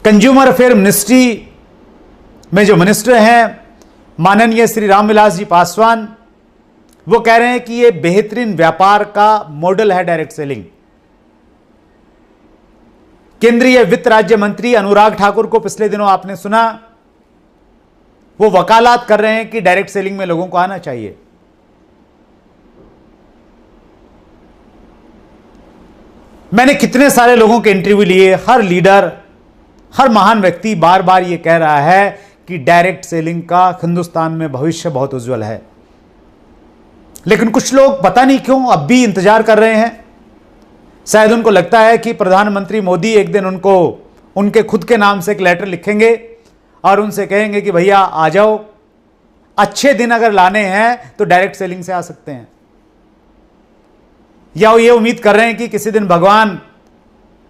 कंज्यूमर अफेयर मिनिस्ट्री में जो मिनिस्टर हैं माननीय श्री रामविलास जी पासवान, वो कह रहे हैं कि ये बेहतरीन व्यापार का मॉडल है डायरेक्ट सेलिंग। केंद्रीय वित्त राज्य मंत्री अनुराग ठाकुर को पिछले दिनों आपने सुना, वो वकालत कर रहे हैं कि डायरेक्ट सेलिंग में लोगों को आना चाहिए। मैंने कितने सारे लोगों के इंटरव्यू लिए, हर लीडर, हर महान व्यक्ति बार बार यह कह रहा है कि डायरेक्ट सेलिंग का हिंदुस्तान में भविष्य बहुत उज्जवल है। लेकिन कुछ लोग पता नहीं क्यों अब भी इंतजार कर रहे हैं। शायद उनको लगता है कि प्रधानमंत्री मोदी एक दिन उनको उनके खुद के नाम से एक लेटर लिखेंगे और उनसे कहेंगे कि भैया आ जाओ, अच्छे दिन अगर लाने हैं तो डायरेक्ट सेलिंग से आ सकते हैं। या वो ये उम्मीद कर रहे हैं कि किसी दिन भगवान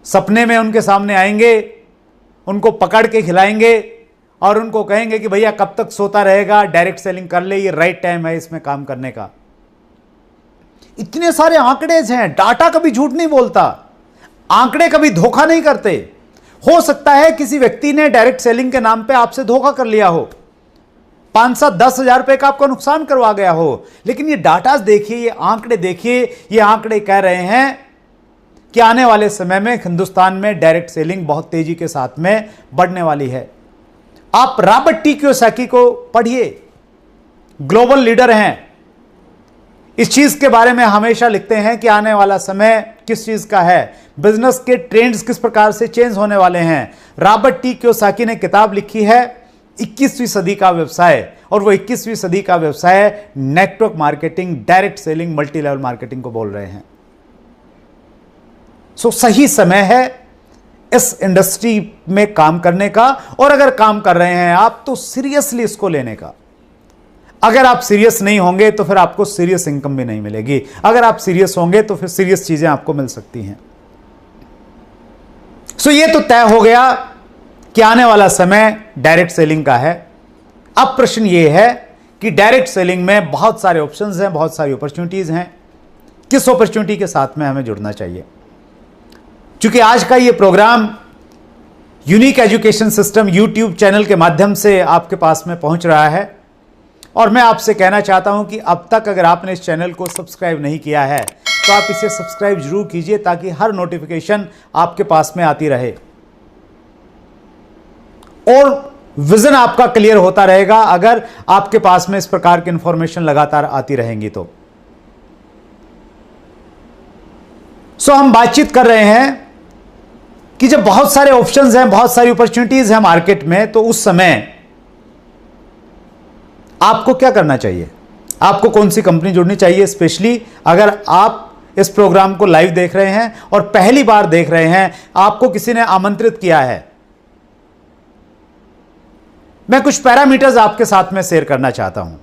सपने में उनके सामने आएंगे, उनको पकड़ के खिलाएंगे और उनको कहेंगे कि भैया कब तक सोता रहेगा, डायरेक्ट सेलिंग कर ले, ये राइट टाइम है इसमें काम करने का। इतने सारे आंकड़े हैं, डाटा कभी झूठ नहीं बोलता, आंकड़े कभी धोखा नहीं करते। हो सकता है किसी व्यक्ति ने डायरेक्ट सेलिंग के नाम पे आपसे धोखा कर लिया हो, 5-7-10 हजार रुपए का आपका नुकसान करवा गया हो, लेकिन ये डाटा देखिए, ये आंकड़े देखिए, ये आंकड़े कह रहे हैं कि आने वाले समय में हिंदुस्तान में डायरेक्ट सेलिंग बहुत तेजी के साथ में बढ़ने वाली है। आप रॉबर्ट टी कियोसाकी को पढ़िए, ग्लोबल लीडर हैं, इस चीज के बारे में हमेशा लिखते हैं कि आने वाला समय किस चीज का है, बिजनेस के ट्रेंड्स किस प्रकार से चेंज होने वाले हैं। रॉबर्ट टी कियोसाकी ने किताब लिखी है 21वीं सदी का व्यवसाय, और वो 21वीं सदी का व्यवसाय network marketing, direct selling, multi level marketing को बोल रहे हैं। सो सही समय है इस इंडस्ट्री में काम करने का, और अगर काम कर रहे हैं आप तो सीरियसली इसको लेने का। अगर आप सीरियस नहीं होंगे तो फिर आपको सीरियस इनकम भी नहीं मिलेगी, अगर आप सीरियस होंगे तो फिर सीरियस चीजें आपको मिल सकती हैं। सो ये तो तय हो गया कि आने वाला समय डायरेक्ट सेलिंग का है। अब प्रश्न ये है कि डायरेक्ट सेलिंग में बहुत सारे ऑप्शंस हैं, बहुत सारी अपॉर्चुनिटीज हैं। किस अपॉर्चुनिटी के साथ में हमें जुड़ना चाहिए। क्योंकि आज का ये programme unique education system YouTube channel के माध्यम से आपके पास में पहुंच रहा है और मैं आपसे कहना चाहता हूं कि अब तक अगर आपने इस चैनल को सब्सक्राइब नहीं किया है तो आप इसे सब्सक्राइब जरूर कीजिए ताकि हर नोटिफिकेशन आपके पास में आती रहे और विजन आपका क्लियर होता रहेगा अगर आपके पास में इस प्रकार की इंफॉर्मेशन लगातार आती रहेंगी तो। हम बातचीत कर रहे हैं कि जब बहुत सारे ऑप्शंस हैं, बहुत सारी अपॉर्चुनिटीज हैं मार्केट में, तो उस समय आपको क्या करना चाहिए, आपको कौन सी कंपनी जुड़नी चाहिए। स्पेशली अगर आप इस प्रोग्राम को लाइव देख रहे हैं और पहली बार देख रहे हैं, आपको किसी ने आमंत्रित किया है, मैं कुछ पैरामीटर्स आपके साथ में शेयर करना चाहता हूं,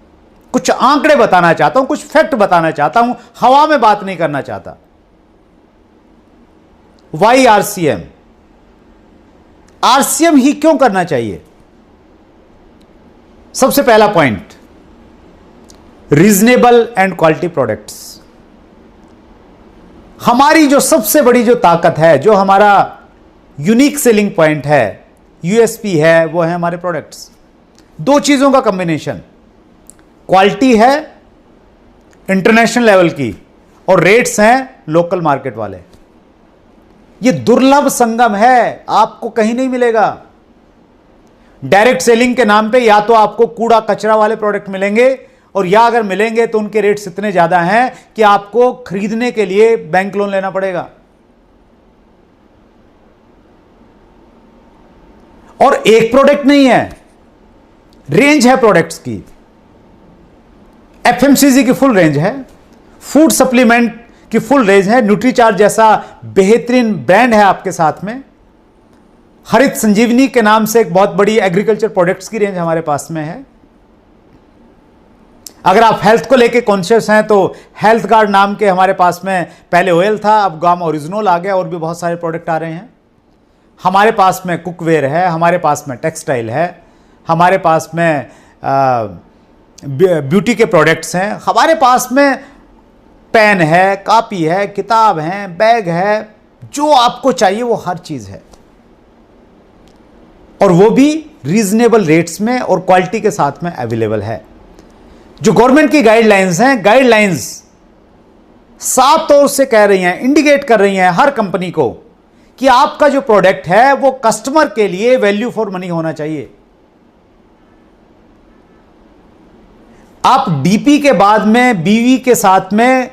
कुछ आंकड़े बताना चाहता हूं, कुछ फैक्ट बताना चाहता हूं, हवा में बात नहीं करना चाहता। वाई आरसीएम, आरसीएम ही क्यों करना चाहिए। सबसे पहला point, reasonable and quality products. हमारी जो सबसे बड़ी जो ताकत है, जो हमारा यूनिक सेलिंग पॉइंट है, यूएसपी है, वो है हमारे प्रोडक्ट्स। दो चीजों का कॉम्बिनेशन, क्वालिटी है इंटरनेशनल लेवल की और रेट्स हैं लोकल मार्केट वाले। ये दुर्लभ संगम है, आपको कहीं नहीं मिलेगा। डायरेक्ट सेलिंग के नाम पे या तो आपको कूड़ा कचरा वाले प्रोडक्ट मिलेंगे और या अगर मिलेंगे तो उनके रेट्स इतने ज्यादा हैं कि आपको खरीदने के लिए बैंक लोन लेना पड़ेगा। और एक प्रोडक्ट नहीं है, रेंज है प्रोडक्ट्स की। एफएमसीजी की फुल रेंज है, फूड सप्लीमेंट की फुल रेंज है, न्यूट्रीचार्ज जैसा बेहतरीन ब्रांड है आपके साथ में। हरित संजीवनी के नाम से एक बहुत बड़ी एग्रीकल्चर प्रोडक्ट्स की रेंज हमारे पास में है। अगर आप हेल्थ को लेके कॉन्शियस हैं तो हेल्थ गार्ड नाम के हमारे पास में पहले ऑयल था, अब गामा ओरिजिनल आ गया और भी बहुत सारे प्रोडक्ट आ रहे हैं। हमारे पास में कुकवेयर है, हमारे पास में टेक्सटाइल है, हमारे पास में ब्यूटी के प्रोडक्ट्स हैं, हमारे पास में पेन है, कॉपी है, किताब है, बैग है, जो आपको चाहिए वो हर चीज है और वो भी रीजनेबल रेट्स में और क्वालिटी के साथ में अवेलेबल है। जो गवर्नमेंट की गाइडलाइंस हैं, गाइडलाइंस साफ तौर से कह रही हैं, इंडिकेट कर रही हैं हर कंपनी को कि आपका जो प्रोडक्ट है वो कस्टमर के लिए वैल्यू फॉर मनी होना चाहिए। आप डीपी के बाद में बीवी के साथ में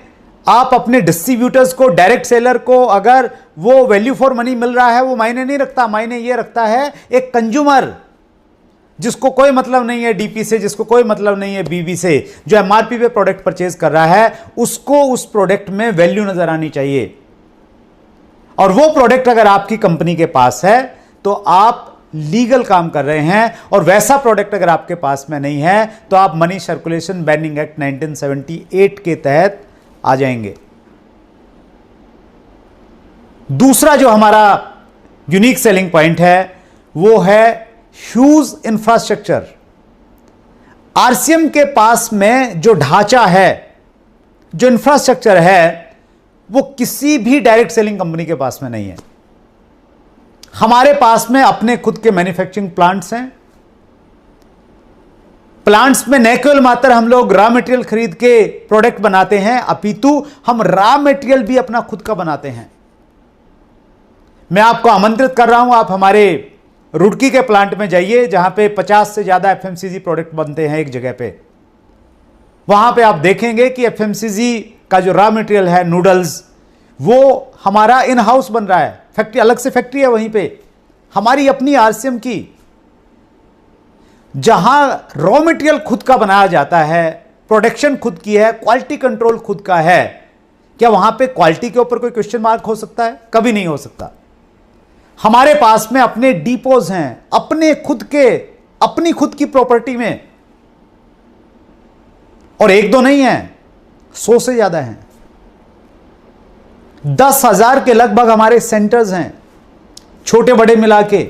आप अपने डिस्ट्रीब्यूटर्स को, डायरेक्ट सेलर को अगर वो वैल्यू फॉर मनी मिल रहा है, वो मायने नहीं रखता। मायने ये रखता है एक कंज्यूमर जिसको कोई मतलब नहीं है डीपी से, जिसको कोई मतलब नहीं है बीवी से, जो एमआरपी पे प्रोडक्ट परचेज कर रहा है, उसको उस प्रोडक्ट में वैल्यू नजर आनी चाहिए। और वो प्रोडक्ट अगर आपकी कंपनी के पास है तो आप लीगल काम कर रहे हैं, और वैसा प्रोडक्ट अगर आपके पास में नहीं है तो आप मनी सर्कुलेशन बैनिंग एक्ट 1978 के तहत आ जाएंगे। दूसरा जो हमारा यूनिक सेलिंग पॉइंट है वो है ह्यूज इंफ्रास्ट्रक्चर। आरसीएम के पास में जो ढांचा है, जो इंफ्रास्ट्रक्चर है, वो किसी भी डायरेक्ट सेलिंग कंपनी के पास में नहीं है। हमारे पास में अपने खुद के मैन्युफैक्चरिंग प्लांट्स हैं। प्लांट्स में न केवल मात्र हम लोग रॉ मटेरियल खरीद के प्रोडक्ट बनाते हैं, अपितु हम रॉ मटेरियल भी अपना खुद का बनाते हैं। मैं आपको आमंत्रित कर रहा हूं, आप हमारे रुड़की के प्लांट में जाइए जहां पे 50 से ज्यादा एफएमसीजी प्रोडक्ट बनते हैं एक जगह पे। वहां पे आप देखेंगे कि एफएमसीजी का जो रॉ मटेरियल है, नूडल्स, वो हमारा इन हाउस बन रहा है। फैक्ट्री, अलग से फैक्ट्री है वहीं पे, हमारी अपनी आरसीएम की, जहां रॉ मटेरियल खुद का बनाया जाता है, प्रोडक्शन खुद की है, क्वालिटी कंट्रोल खुद का है। क्या वहां पे क्वालिटी के ऊपर कोई क्वेश्चन मार्क हो सकता है? कभी नहीं हो सकता। हमारे पास में अपने डिपोज हैं, अपने खुद के, अपनी खुद की प्रॉपर्टी में, और एक दो नहीं है, 100 से ज्यादा हैं। 10,000 के लगभग हमारे सेंटर्स हैं, छोटे बड़े मिला के।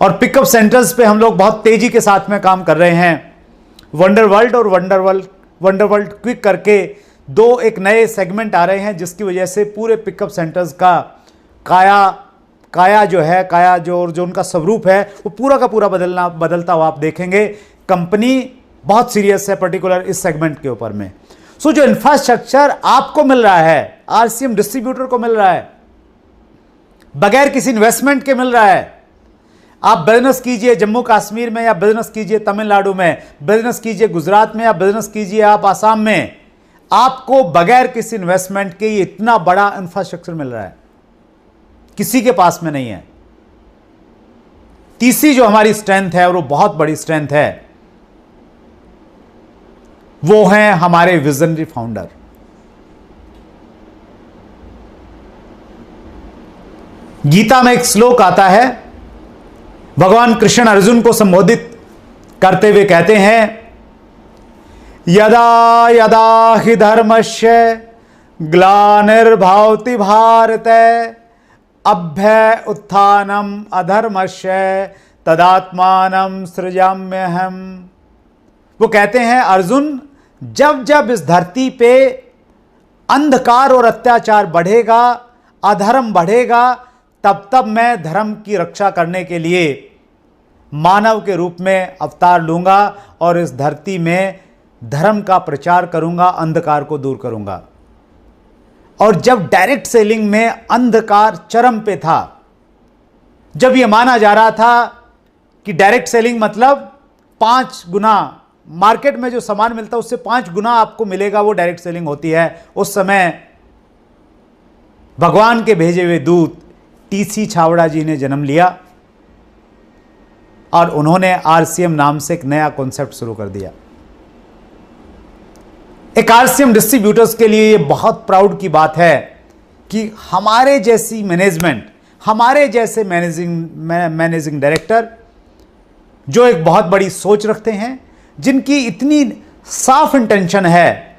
और पिकअप सेंटर्स पे हम लोग बहुत तेजी के साथ में काम कर रहे हैं। वंडर वर्ल्ड और वंडर वर्ल्ड क्विक करके दो एक नए सेगमेंट आ रहे हैं जिसकी वजह से पूरे पिकअप सेंटर्स का काया जो उनका स्वरूप है वो पूरा का पूरा बदलता हुआ आप देखेंगे। कंपनी बहुत सीरियस है पर्टिकुलर इस सेगमेंट के ऊपर में। सो जो इंफ्रास्ट्रक्चर आपको मिल रहा है, आरसीएम डिस्ट्रीब्यूटर को मिल रहा है, बगैर किसी इन्वेस्टमेंट के मिल रहा है। आप बिजनेस कीजिए जम्मू कश्मीर में या बिजनेस कीजिए तमिलनाडु में, बिजनेस कीजिए गुजरात में या बिजनेस कीजिए आप आसाम में, आपको बगैर किसी इन्वेस्टमेंट के ये इतना बड़ा इंफ्रास्ट्रक्चर मिल रहा है, किसी के पास में नहीं है। तीसरी जो हमारी स्ट्रेंथ है और वो बहुत बड़ी स्ट्रेंथ है, वो हैं हमारे विजनरी फाउंडर। गीता में एक श्लोक आता है, भगवान कृष्ण अर्जुन को संबोधित करते हुए कहते हैं, यदा यदा हि धर्मस्य ग्लानिर्भवति भारत अभ्य उत्थानम अधर्मस्य तदात्मानं सृजाम्यहम्। वो कहते हैं अर्जुन, जब जब इस धरती पे अंधकार और अत्याचार बढ़ेगा, अधर्म बढ़ेगा, तब तब मैं धर्म की रक्षा करने के लिए मानव के रूप में अवतार लूंगा और इस धरती में धर्म का प्रचार करूंगा, अंधकार को दूर करूंगा। और जब डायरेक्ट सेलिंग में अंधकार चरम पे था, जब यह माना जा रहा था कि डायरेक्ट सेलिंग मतलब 5 गुना मार्केट में जो सामान मिलता है उससे 5 गुना आपको मिलेगा, वो डायरेक्ट सेलिंग होती है। उस समय भगवान के भेजे हुए दूत टीसी छावड़ा जी ने जन्म लिया और उन्होंने आरसीएम नाम से एक नया कॉन्सेप्ट शुरू कर दिया। एक आरसीएम डिस्ट्रीब्यूटर्स के लिए यह बहुत प्राउड की बात है कि हमारे जैसी मैनेजमेंट, हमारे जैसे मैनेजिंग डायरेक्टर जो एक बहुत बड़ी सोच रखते हैं, जिनकी इतनी साफ इंटेंशन है,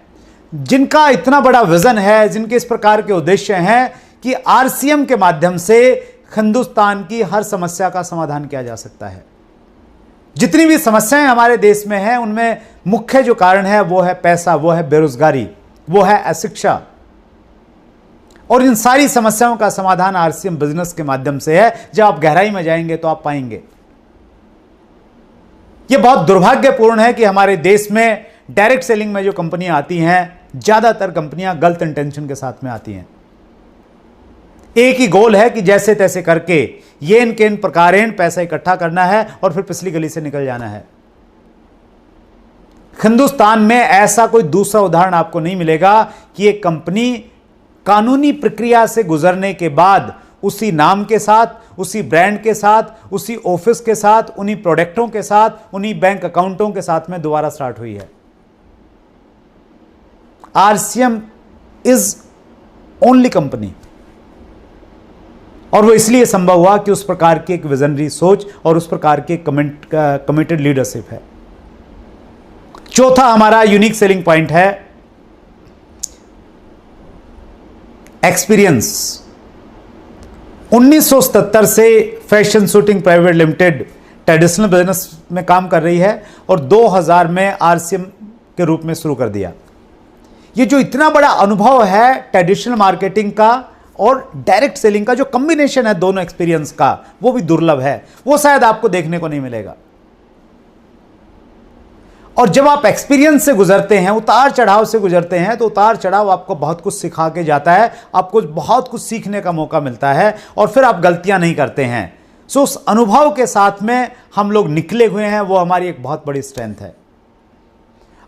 जिनका इतना बड़ा विजन है, जिनके इस प्रकार के उद्देश्य हैं कि आरसीएम के माध्यम से हिंदुस्तान की हर समस्या का समाधान किया जा सकता है। जितनी भी समस्याएं हमारे देश में हैं उनमें मुख्य जो कारण है वो है पैसा, वो है बेरोजगारी, वो है अशिक्षा। और इन सारी समस्याओं का समाधान आरसीएम बिजनेस के माध्यम से है। जब आप गहराई में जाएंगे तो आप पाएंगे। यह बहुत दुर्भाग्यपूर्ण है कि हमारे देश में डायरेक्ट सेलिंग में जो कंपनियां आती हैं, ज्यादातर कंपनियां गलत इंटेंशन के साथ में आती हैं। एक ही गोल है कि जैसे तैसे करके येन केन प्रकारेण पैसा इकट्ठा करना है और फिर पिछली गली से निकल जाना है। हिंदुस्तान में ऐसा कोई दूसरा उदाहरण आपको नहीं मिलेगा कि एक कंपनी कानूनी प्रक्रिया से गुजरने के बाद उसी नाम के साथ, उसी ब्रांड के साथ, उसी ऑफिस के साथ, उन्हीं प्रोडक्टों के साथ, उन्हीं बैंक अकाउंटों के साथ में दोबारा स्टार्ट हुई है। आरसीएम इज ओनली कंपनी, और वो इसलिए संभव हुआ कि उस प्रकार की एक विजनरी सोच और उस प्रकार की कमिटेड लीडरशिप है। चौथा हमारा यूनिक सेलिंग पॉइंट है एक्सपीरियंस। 1977 से fashion shooting private limited traditional business में काम कर रही है और 2000 में आरसीएम के रूप में शुरू कर दिया। ये जो इतना बड़ा अनुभव है ट्रेडिशनल मार्केटिंग का और डायरेक्ट सेलिंग का, जो कॉम्बिनेशन है दोनों एक्सपीरियंस का, वो भी दुर्लभ है। वो शायद आपको देखने को नहीं मिलेगा। और जब आप एक्सपीरियंस से गुजरते हैं, उतार चढ़ाव से गुजरते हैं, तो उतार चढ़ाव आपको बहुत कुछ सिखा के जाता है, आपको बहुत कुछ सीखने का मौका मिलता है और फिर आप गलतियां नहीं करते हैं। सो उस अनुभव के साथ में हम लोग निकले हुए हैं, वो हमारी एक बहुत बड़ी स्ट्रेंथ है।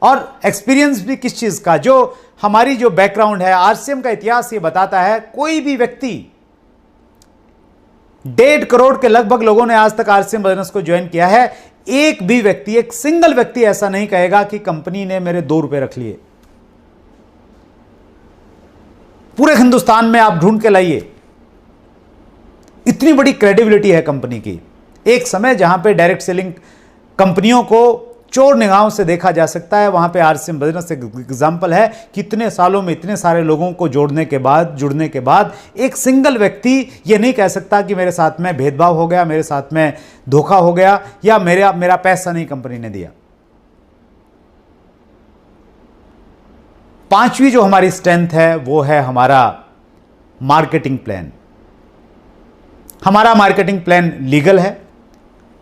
और एक्सपीरियंस भी किस चीज का, जो हमारी जो बैकग्राउंड है, आरसीएम का इतिहास ये बताता है, कोई भी व्यक्ति 1.5 करोड़ के लगभग लोगों ने आज तक आरसीएम बिजनेस को ज्वाइन किया है। एक भी व्यक्ति, एक सिंगल व्यक्ति ऐसा नहीं कहेगा कि कंपनी ने मेरे 2 रुपए रख लिए। पूरे हिंदुस्तान में आप ढूंढ के लाइए, इतनी बड़ी क्रेडिबिलिटी है कंपनी की। एक समय जहां पे डायरेक्ट सेलिंग कंपनियों को चोर निगाहों से देखा जा सकता है, वहां पे आरसीएम बिजनेस एक एग्जांपल है कि इतने सालों में इतने सारे लोगों को जुड़ने के बाद एक सिंगल व्यक्ति ये नहीं कह सकता कि मेरे साथ में भेदभाव हो गया, मेरे साथ में धोखा हो गया, या मेरा पैसा नहीं कंपनी ने दिया। पांचवी जो हमारी स्ट्रेंथ है वो है हमारा मार्केटिंग प्लान। हमारा मार्केटिंग प्लान लीगल है।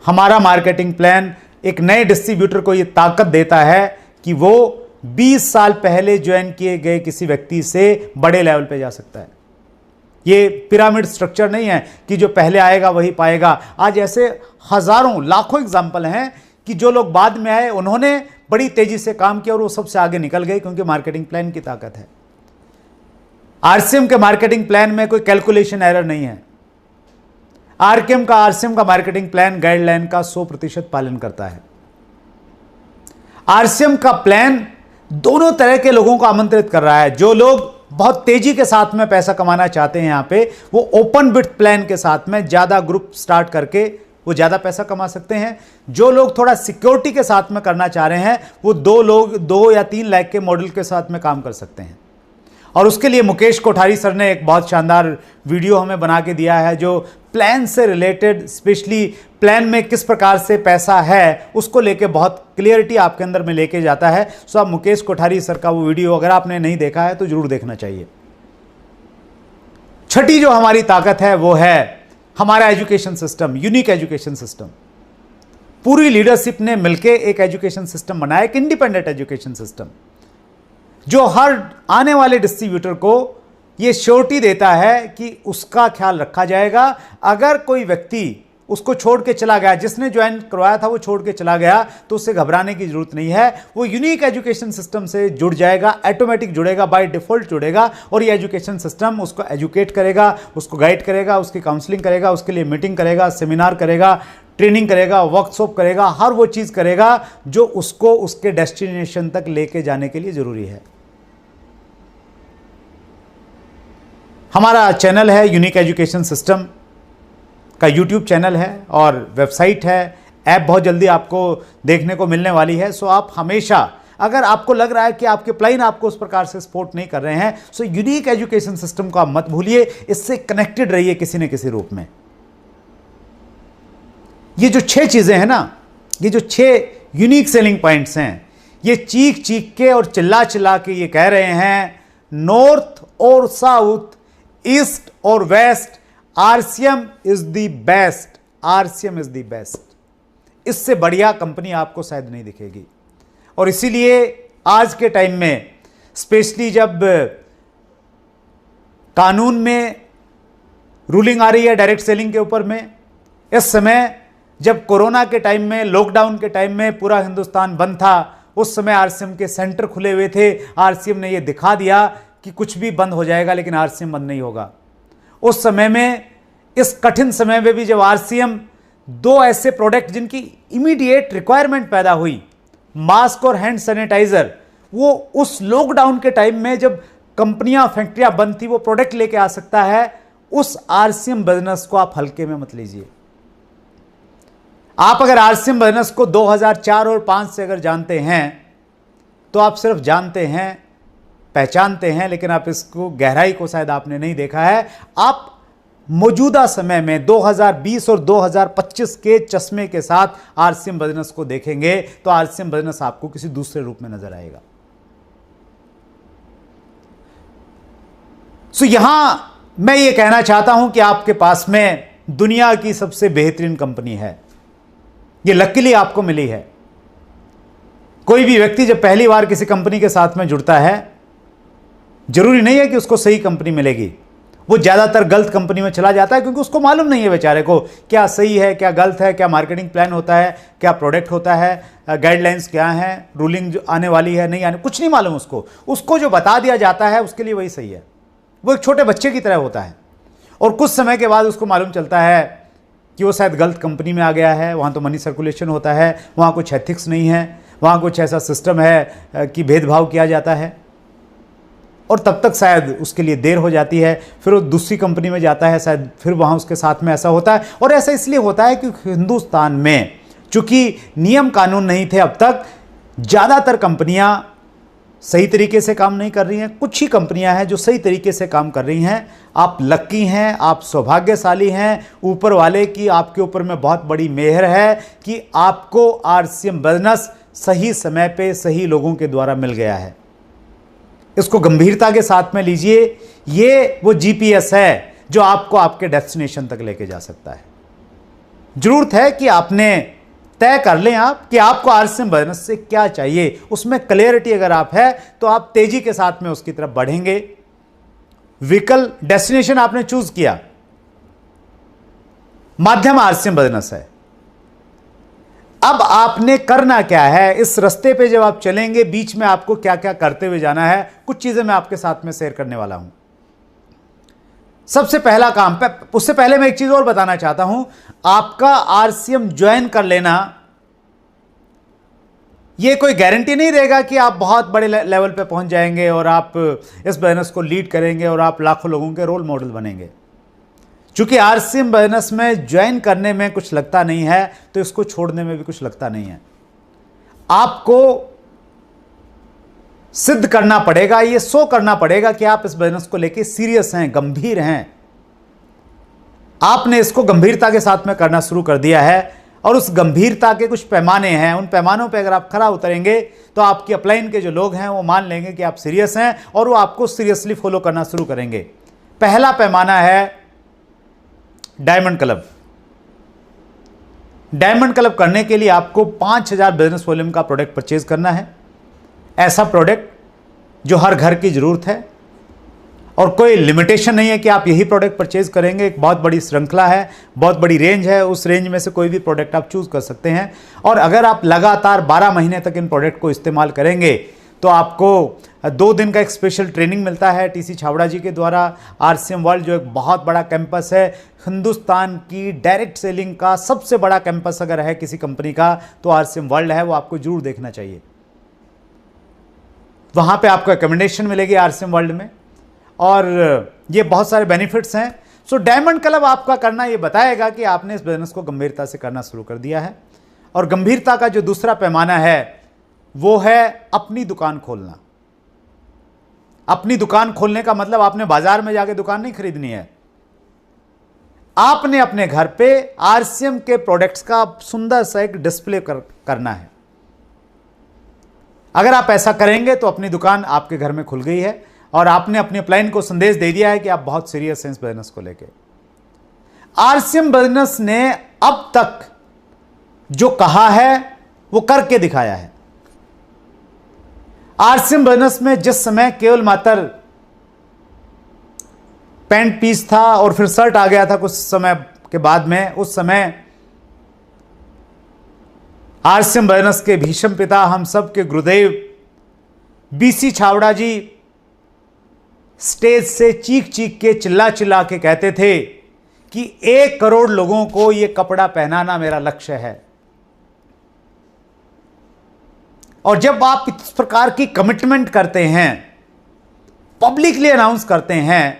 हमारा मार्केटिंग प्लान एक नए डिस्ट्रीब्यूटर को ये ताकत देता है कि वो 20 साल पहले ज्वाइन किए गए किसी व्यक्ति से बड़े लेवल पे जा सकता है। ये पिरामिड स्ट्रक्चर नहीं है कि जो पहले आएगा वही पाएगा। आज ऐसे हजारों लाखों एग्जाम्पल हैं कि जो लोग बाद में आए उन्होंने बड़ी तेजी से काम किया और वो सबसे आगे निकल गए, क्योंकि मार्केटिंग प्लान की ताकत है। आरसीएम के मार्केटिंग प्लान में कोई कैलकुलेशन एरर नहीं है। आरसीएम का मार्केटिंग प्लान गाइडलाइन का 100% पालन करता है। आरसीएम का प्लान दोनों तरह के लोगों को आमंत्रित कर रहा है। जो लोग बहुत तेजी के साथ में पैसा कमाना चाहते हैं यहां पे, वो ओपन बिट प्लान के साथ में ज्यादा ग्रुप स्टार्ट करके वो ज्यादा पैसा कमा सकते हैं। जो लोग थोड़ा सिक्योरिटी के साथ में करना चाह रहे हैं, वो 2 या 3 लाख के मॉडल के साथ में काम कर सकते हैं। और उसके लिए मुकेश कोठारी सर ने एक बहुत शानदार वीडियो हमें बना के दिया है, जो प्लान से रिलेटेड, स्पेशली प्लान में किस प्रकार से पैसा है उसको लेके बहुत क्लियरिटी आपके अंदर में लेके जाता है। सो आप मुकेश कोठारी सर का वो वीडियो अगर आपने नहीं देखा है तो जरूर देखना चाहिए। छठी जो हमारी ताकत है वो है हमारा education system, unique education system. पूरी लीडरशिप ने मिलकर एक एजुकेशन सिस्टम बनाया, एक इंडिपेंडेंट एजुकेशन सिस्टम, जो हर आने वाले डिस्ट्रीब्यूटर को यह श्योरिटी देता है कि उसका ख्याल रखा जाएगा। अगर कोई व्यक्ति उसको छोड़ के चला गया, जिसने ज्वाइन करवाया था वो छोड़ के चला गया, तो उससे घबराने की जरूरत नहीं है। वो यूनिक एजुकेशन सिस्टम से जुड़ जाएगा, ऑटोमेटिक जुड़ेगा, बाय डिफॉल्ट जुड़ेगा, और ये एजुकेशन सिस्टम उसको एजुकेट करेगा, उसको गाइड करेगा, उसकी काउंसलिंग करेगा, उसके लिए मीटिंग करेगा, सेमिनार करेगा, ट्रेनिंग करेगा, वर्कशॉप करेगा, हर वो चीज़ करेगा जो उसको उसके डेस्टिनेशन तक लेके जाने के लिए ज़रूरी है। हमारा चैनल है यूनिक एजुकेशन सिस्टम का, यूट्यूब चैनल है और वेबसाइट है। ऐप बहुत जल्दी आपको देखने को मिलने वाली है। सो आप हमेशा, अगर आपको लग रहा है कि आपके प्लाइन आपको उस प्रकार से सपोर्ट नहीं कर रहे हैं, सो यूनिक एजुकेशन सिस्टम को आप मत भूलिए, इससे कनेक्टेड रहिए किसी न किसी रूप में। ये जो 6 चीजें हैं ना, ये जो 6 यूनिक सेलिंग पॉइंट्स हैं, ये चीख चीख के और चिल्ला चिल्ला के ये कह रहे हैं, नॉर्थ और साउथ, ईस्ट और west, RCM is the best, RCM is the best. इससे बढ़िया कंपनी आपको शायद नहीं दिखेगी। और इसीलिए आज के टाइम में, स्पेशली जब कानून में रूलिंग आ रही है डायरेक्ट सेलिंग के ऊपर में, इस समय जब कोरोना के टाइम में, लॉकडाउन के टाइम में पूरा हिंदुस्तान बंद था, उस समय आरसीएम के सेंटर खुले हुए थे। आरसीएम ने यह दिखा दिया कि कुछ भी बंद हो जाएगा लेकिन आरसीएम बंद नहीं होगा। उस समय में, इस कठिन समय में भी, जब आरसीएम 2 ऐसे प्रोडक्ट जिनकी इमीडिएट रिक्वायरमेंट पैदा हुई, मास्क और हैंड सैनिटाइजर, वो उस लॉकडाउन के टाइम में जब कंपनियां, फैक्ट्रियां बंद थी, वो प्रोडक्ट लेके आ सकता है। उस आरसीएम बिजनेस को आप हल्के में मत लीजिए। आप अगर आरसीएम बिजनेस को 2004 और 5 से अगर जानते हैं, तो आप सिर्फ जानते हैं, पहचानते हैं, लेकिन आप इसको गहराई को शायद आपने नहीं देखा है। आप मौजूदा समय में 2020 और 2025 के चश्मे के साथ आरसीएम बिजनेस को देखेंगे तो आरसीएम बिजनेस आपको किसी दूसरे रूप में नजर आएगा। सो यहां मैं ये कहना चाहता हूं कि आपके पास में दुनिया की सबसे बेहतरीन कंपनी है। ये लकीली आपको मिली है। कोई भी व्यक्ति जब पहली बार किसी कंपनी के साथ में जुड़ता है, जरूरी नहीं है कि उसको सही कंपनी मिलेगी। वो ज़्यादातर गलत कंपनी में चला जाता है, क्योंकि उसको मालूम नहीं है बेचारे को क्या सही है, क्या गलत है, क्या मार्केटिंग प्लान होता है, क्या प्रोडक्ट होता है, गाइडलाइंस क्या हैं, रूलिंग जो आने वाली है, नहीं आने, कुछ नहीं मालूम उसको। उसको जो बता दिया जाता है उसके लिए वही सही है। वो एक छोटे बच्चे की तरह होता है, और कुछ समय के बाद उसको मालूम चलता है कि वो शायद गलत कंपनी में आ गया है। वहाँ तो मनी सर्कुलेशन होता है, वहाँ कुछ एथिक्स नहीं है, वहाँ कुछ ऐसा सिस्टम है कि भेदभाव किया जाता है, और तब तक शायद उसके लिए देर हो जाती है। फिर वो दूसरी कंपनी में जाता है, शायद फिर वहाँ उसके साथ में ऐसा होता है। और ऐसा इसलिए होता है कि हिंदुस्तान में चूंकि नियम कानून नहीं थे अब तक, ज़्यादातर कंपनियां सही तरीके से काम नहीं कर रही हैं। कुछ ही कंपनियां हैं जो सही तरीके से काम कर रही हैं। आप लकी हैं, आप सौभाग्यशाली हैं, ऊपर वाले की आपके ऊपर में बहुत बड़ी मेहर है कि आपको आरसीएम बिजनेस सही समय पे सही लोगों के द्वारा मिल गया है। इसको गंभीरता के साथ में लीजिए। ये वो जीपीएस है जो आपको आपके डेस्टिनेशन तक लेके जा सकता है। जरूरत है कि आपने तय कर लें आप कि आपको आरसीएम बिजनेस से क्या चाहिए, उसमें क्लियरिटी अगर आप है तो आप तेजी के साथ में उसकी तरफ बढ़ेंगे। व्हीकल डेस्टिनेशन आपने चूज किया, माध्यम आरसीएम बिजनेस है। अब आपने करना क्या है, इस रास्ते पे जब आप चलेंगे बीच में आपको क्या क्या करते हुए जाना है, कुछ चीजें मैं आपके साथ में शेयर करने वाला हूं। सबसे पहला काम, उससे पहले मैं एक चीज और बताना चाहता हूं। आपका आरसीएम ज्वाइन कर लेना यह कोई गारंटी नहीं देगा कि आप बहुत बड़े लेवल पे पहुंच जाएंगे और आप इस बिजनेस को लीड करेंगे और आप लाखों लोगों के रोल मॉडल बनेंगे। चूंकि आरसीएम बिजनेस में ज्वाइन करने में कुछ लगता नहीं है तो इसको छोड़ने में भी कुछ लगता नहीं है। आपको सिद्ध करना पड़ेगा, ये शो करना पड़ेगा कि आप इस बिजनेस को लेके सीरियस हैं, गंभीर हैं। आपने इसको गंभीरता के साथ में करना शुरू कर दिया है और उस गंभीरता के कुछ पैमाने हैं। उन पैमानों पे अगर आप खरा उतरेंगे तो आपकी अपलाइन के जो लोग हैं वो मान लेंगे कि आप सीरियस हैं और वो आपको सीरियसली फॉलो करना शुरू करेंगे। पहला पैमाना है डायमंड क्लब। डायमंड क्लब करने के लिए आपको 5000 बिजनेस वॉल्यूम का प्रोडक्ट परचेज करना है। ऐसा प्रोडक्ट जो हर घर की जरूरत है और कोई लिमिटेशन नहीं है कि आप यही प्रोडक्ट परचेज करेंगे। एक बहुत बड़ी श्रृंखला है, बहुत बड़ी रेंज है, उस रेंज में से कोई भी प्रोडक्ट आप चूज कर सकते हैं। और अगर आप लगातार 12 महीने तक इन प्रोडक्ट को इस्तेमाल करेंगे तो आपको 2 दिन का एक स्पेशल ट्रेनिंग मिलता है टीसी छावड़ा जी के द्वारा। आरसीएम वर्ल्ड जो एक बहुत बड़ा कैंपस है, हिंदुस्तान की डायरेक्ट सेलिंग का सबसे बड़ा कैंपस अगर है किसी कंपनी का तो आरसीएम वर्ल्ड है, वो आपको जरूर देखना चाहिए। वहां पे आपको रिकमेंडेशन मिलेगी आरसीएम वर्ल्ड में और ये बहुत सारे बेनिफिट्स हैं। सो डायमंड क्लब आपका करना ये बताएगा कि आपने इस बिजनेस को गंभीरता से करना शुरू कर दिया है। और गंभीरता का जो दूसरा पैमाना है वो है अपनी दुकान खोलना। अपनी दुकान खोलने का मतलब आपने बाजार में जाके दुकान नहीं खरीदनी है, आपने अपने घर पे आरसीएम के प्रोडक्ट्स का सुंदर सा एक डिस्प्ले करना है। अगर आप ऐसा करेंगे तो अपनी दुकान आपके घर में खुल गई है और आपने अपनी अपलाइन को संदेश दे दिया है कि आप बहुत सीरियस हैं इस बिजनेस को लेके। आरसीएम बिजनेस ने अब तक जो कहा है वो करके दिखाया है। आरसीएम बिजनेस में जिस समय केवल मात्र पैंट पीस था और फिर शर्ट आ गया था कुछ समय के बाद में, उस समय आरसीएम बिजनेस के भीष्म पिता, हम सब के गुरुदेव बीसी छावड़ा जी स्टेज से चीख चीख के चिल्ला चिल्ला के कहते थे कि 1 करोड़ लोगों को यह कपड़ा पहनाना मेरा लक्ष्य है। और जब आप इस प्रकार की कमिटमेंट करते हैं, पब्लिकली अनाउंस करते हैं,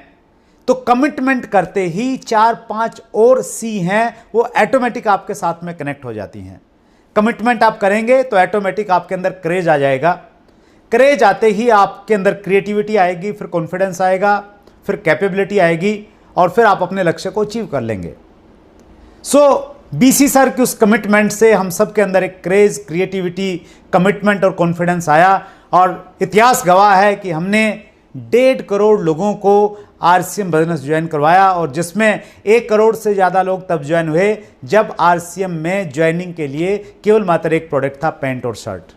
तो कमिटमेंट करते ही 4-5 और सी हैं वो ऑटोमेटिक आपके साथ में कनेक्ट हो जाती हैं। कमिटमेंट आप करेंगे तो ऑटोमेटिक आपके अंदर क्रेज आ जाएगा। क्रेज आते ही आपके अंदर क्रिएटिविटी आएगी, फिर कॉन्फिडेंस आएगा, फिर कैपेबिलिटी आएगी और फिर आप अपने लक्ष्य को अचीव कर लेंगे। सो बीसी सर की उस कमिटमेंट से हम सब के अंदर एक क्रेज, क्रिएटिविटी, कमिटमेंट और कॉन्फिडेंस आया और इतिहास गवाह है कि हमने 1.5 करोड़ लोगों को आरसीएम बिजनेस ज्वाइन करवाया और जिसमें 1 करोड़ से ज़्यादा लोग तब ज्वाइन हुए जब आरसीएम में ज्वाइनिंग के लिए केवल मात्र एक प्रोडक्ट था, पैंट और शर्ट।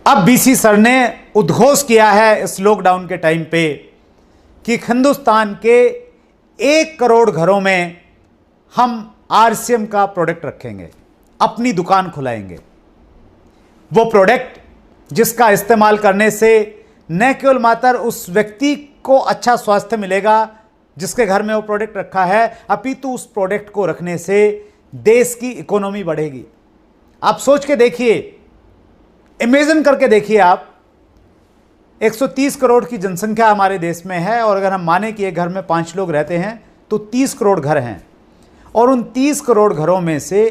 अब बीसी सर ने उद्घोष किया है इस लॉकडाउन के टाइम पे कि हिंदुस्तान के 1 करोड़ घरों में हम आरसीएम का प्रोडक्ट रखेंगे, अपनी दुकान खुलाएंगे। वो प्रोडक्ट जिसका इस्तेमाल करने से न केवल मात्र उस व्यक्ति को अच्छा स्वास्थ्य मिलेगा जिसके घर में वो प्रोडक्ट रखा है, अपितु उस प्रोडक्ट को रखने से देश की इकोनॉमी बढ़ेगी। आप सोच के देखिए, इमेजिन करके देखिए, आप 130 करोड़ की जनसंख्या हमारे देश में है और अगर हम माने कि एक घर में 5 लोग रहते हैं तो 30 करोड़ घर हैं और उन 30 करोड़ घरों में से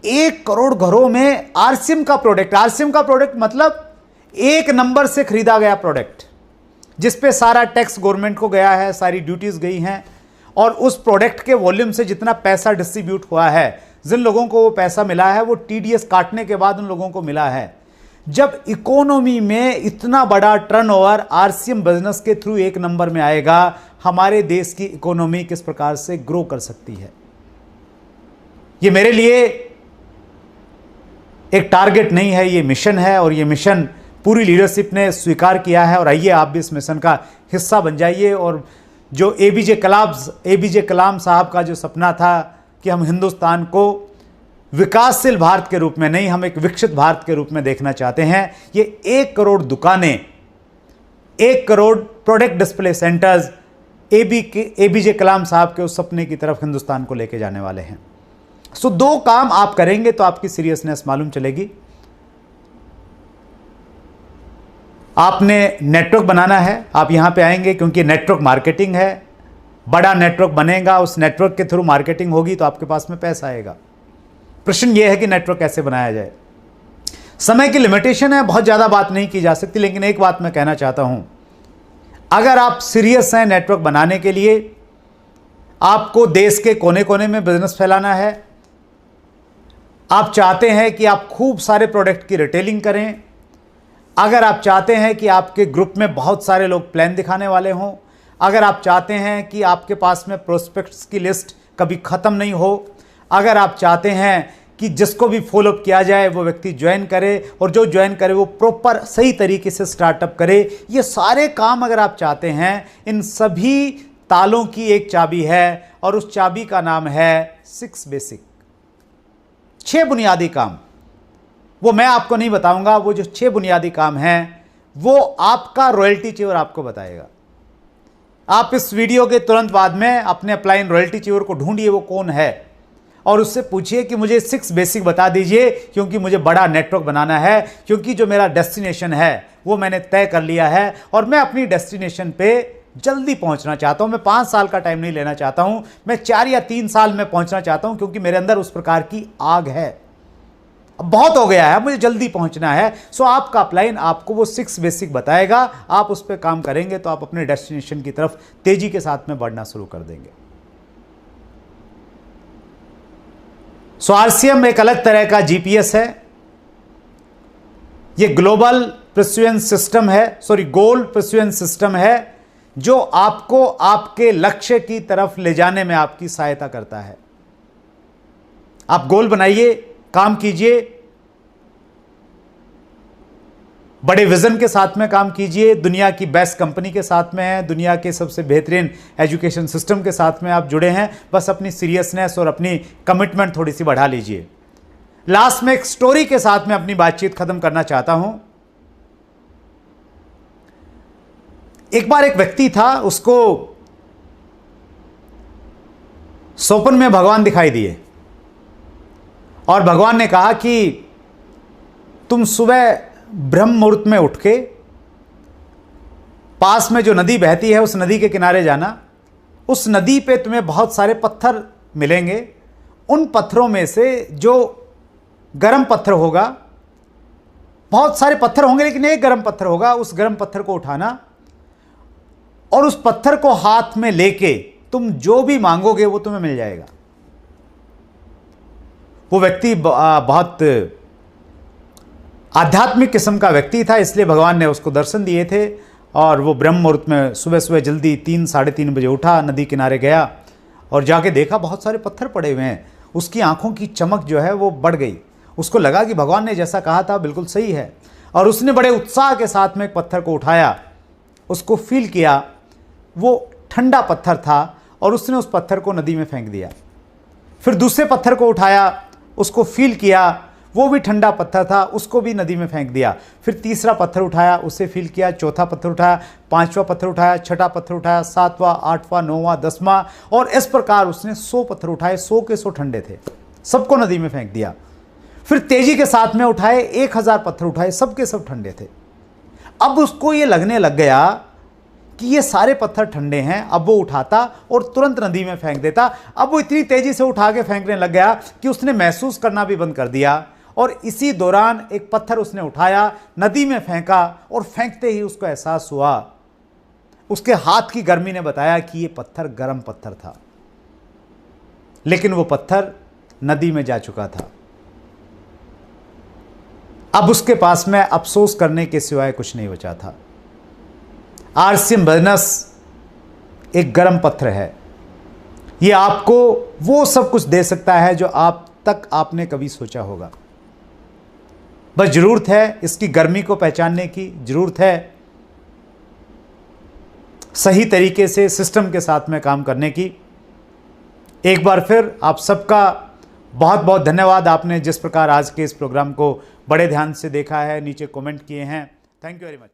1 करोड़ घरों में आरसीएम का प्रोडक्ट मतलब 1 नंबर से खरीदा गया प्रोडक्ट जिस पे सारा टैक्स गवर्नमेंट को गया है, सारी ड्यूटीज गई हैं और उस प्रोडक्ट के वॉल्यूम से जितना पैसा डिस्ट्रीब्यूट हुआ है, जिन लोगों को वो पैसा मिला है वो टीडीएस काटने के बाद उन लोगों को मिला है। जब इकोनॉमी में इतना बड़ा टर्नओवर आरसीएम बिजनेस के थ्रू एक नंबर में आएगा, हमारे देश की इकोनॉमी किस प्रकार से ग्रो कर सकती है। ये मेरे लिए एक टारगेट नहीं है, ये मिशन है, और ये मिशन पूरी लीडरशिप ने स्वीकार किया है। और आइए आप भी इस मिशन का हिस्सा बन जाइए। और जो एपीजे कलाम साहब का जो सपना था कि हम हिंदुस्तान को विकासशील भारत के रूप में नहीं, हम एक विकसित भारत के रूप में देखना चाहते हैं, ये 1 करोड़ दुकानें, 1 crore product display centres APJ Kalam sahab के उस सपने की तरफ हिंदुस्तान को लेके जाने वाले हैं। सो 2 काम आप करेंगे तो आपकी सीरियसनेस मालूम चलेगी। आपने नेटवर्क बनाना है, आप यहां पे आएंगे क्योंकि नेटवर्क मार्केटिंग है, बड़ा नेटवर्क बनेगा, उस नेटवर्क के थ्रू मार्केटिंग होगी तो आपके पास में पैसा आएगा। प्रश्न यह है कि नेटवर्क कैसे बनाया जाए। समय की लिमिटेशन है, बहुत ज़्यादा बात नहीं की जा सकती, लेकिन एक बात मैं कहना चाहता हूं, अगर आप सीरियस हैं नेटवर्क बनाने के लिए, आपको देश के कोने कोने में बिजनेस फैलाना है, आप चाहते हैं कि आप खूब सारे प्रोडक्ट की रिटेलिंग करें, अगर आप चाहते हैं कि आपके ग्रुप में बहुत सारे लोग प्लान दिखाने वाले हों, अगर आप चाहते हैं कि आपके पास में प्रोस्पेक्ट्स की लिस्ट कभी ख़त्म नहीं हो, अगर आप चाहते हैं कि जिसको भी फॉलोअप किया जाए वो व्यक्ति ज्वाइन करे, और जो ज्वाइन करे वो प्रॉपर सही तरीके से स्टार्टअप करे, ये सारे काम अगर आप चाहते हैं, इन सभी तालों की एक चाबी है, और उस चाबी का नाम है 6 बेसिक, 6 बुनियादी काम। वो मैं आपको नहीं बताऊंगा, वो जो 6 बुनियादी काम हैं वो आपका रॉयल्टी चीवर आपको बताएगा। आप इस वीडियो के तुरंत बाद में अपने अपलाइन रॉयल्टी चीवर को ढूंढिए, वो कौन है, और उससे पूछिए कि मुझे 6 बेसिक बता दीजिए, क्योंकि मुझे बड़ा नेटवर्क बनाना है, क्योंकि जो मेरा डेस्टिनेशन है वो मैंने तय कर लिया है, और मैं अपनी डेस्टिनेशन पे जल्दी पहुंचना चाहता हूं। मैं 5 साल का टाइम नहीं लेना चाहता हूं, मैं 4 या 3 साल में पहुंचना चाहता हूं, क्योंकि मेरे अंदर उस प्रकार की आग है। अब बहुत हो गया है, मुझे जल्दी पहुंचना है। सो आपका अपलाइन आपको वो 6 बेसिक बताएगा, आप उस पर काम करेंगे तो आप अपने डेस्टिनेशन की तरफ तेजी के साथ में बढ़ना शुरू कर देंगे। सो आरसीएम एक अलग तरह का जीपीएस है, ये ग्लोबल परस्यूएंस सिस्टम है, गोल परस्यूएंस सिस्टम है, जो आपको आपके लक्ष्य की तरफ ले जाने में आपकी सहायता करता है। आप गोल बनाइए, काम कीजिए, बड़े विजन के साथ में काम कीजिए, दुनिया की बेस्ट कंपनी के साथ में है, दुनिया के सबसे बेहतरीन एजुकेशन सिस्टम के साथ में आप जुड़े हैं, बस अपनी सीरियसनेस और अपनी कमिटमेंट थोड़ी सी बढ़ा लीजिए। लास्ट में एक स्टोरी के साथ में अपनी बातचीत खत्म करना चाहता हूं। एक बार एक व्यक्ति था, उसको स्वप्न में भगवान दिखाई दिए, और भगवान ने कहा कि तुम सुबह ब्रह्म मुहूर्त में उठ के पास में जो नदी बहती है उस नदी के किनारे जाना, उस नदी पे तुम्हें बहुत सारे पत्थर मिलेंगे, उन पत्थरों में से जो गर्म पत्थर होगा, बहुत सारे पत्थर होंगे लेकिन एक गर्म पत्थर होगा, उस गर्म पत्थर को उठाना और उस पत्थर को हाथ में लेके तुम जो भी मांगोगे वो तुम्हें मिल जाएगा। वो व्यक्ति बहुत आध्यात्मिक किस्म का व्यक्ति था, इसलिए भगवान ने उसको दर्शन दिए थे, और वो ब्रह्म मुहूर्त में सुबह सुबह जल्दी 3 साढ़े 3 बजे उठा, नदी किनारे गया और जाके देखा बहुत सारे पत्थर पड़े हुए हैं। उसकी आंखों की चमक जो है वो बढ़ गई, उसको लगा कि भगवान ने जैसा कहा था बिल्कुल सही है, और उसने बड़े उत्साह के साथ में एक पत्थर को उठाया, उसको फील किया, वो ठंडा पत्थर था, और उसने उस पत्थर को नदी में फेंक दिया। फिर दूसरे पत्थर को उठाया, उसको फील किया, वो भी ठंडा पत्थर था, उसको भी नदी में फेंक दिया। फिर तीसरा पत्थर उठाया, उसे फील किया, चौथा पत्थर उठाया, 5वां पत्थर उठाया, 6ठा पत्थर उठाया, 7वां, 8वां, 9वां, 10वां, और इस प्रकार उसने 100 पत्थर उठाए, 100 के 100 ठंडे थे, सबको नदी में फेंक दिया। फिर तेजी के साथ में उठाए, 1000 पत्थर उठाए, सबके सब ठंडे थे। अब उसको ये लगने लग गया कि ये सारे पत्थर ठंडे हैं, अब वो उठाता और तुरंत नदी में फेंक देता। अब वो इतनी तेजी से उठा के फेंकने लग गया कि उसने महसूस करना भी बंद कर दिया, और इसी दौरान एक पत्थर उसने उठाया, नदी में फेंका, और फेंकते ही उसको एहसास हुआ, उसके हाथ की गर्मी ने बताया कि ये पत्थर गर्म पत्थर था, लेकिन वो पत्थर नदी में जा चुका था। अब उसके पास में अफसोस करने के सिवाय कुछ नहीं बचा था। आरसीएम बिजनेस एक गर्म पत्थर है, ये आपको वो सब कुछ दे सकता है जो आप तक आपने कभी सोचा होगा। बस जरूरत है इसकी गर्मी को पहचानने की, जरूरत है सही तरीके से सिस्टम के साथ में काम करने की। एक बार फिर आप सबका बहुत बहुत धन्यवाद, आपने जिस प्रकार आज के इस प्रोग्राम को बड़े ध्यान से देखा है, नीचे कमेंट किए हैं। Thank you very much.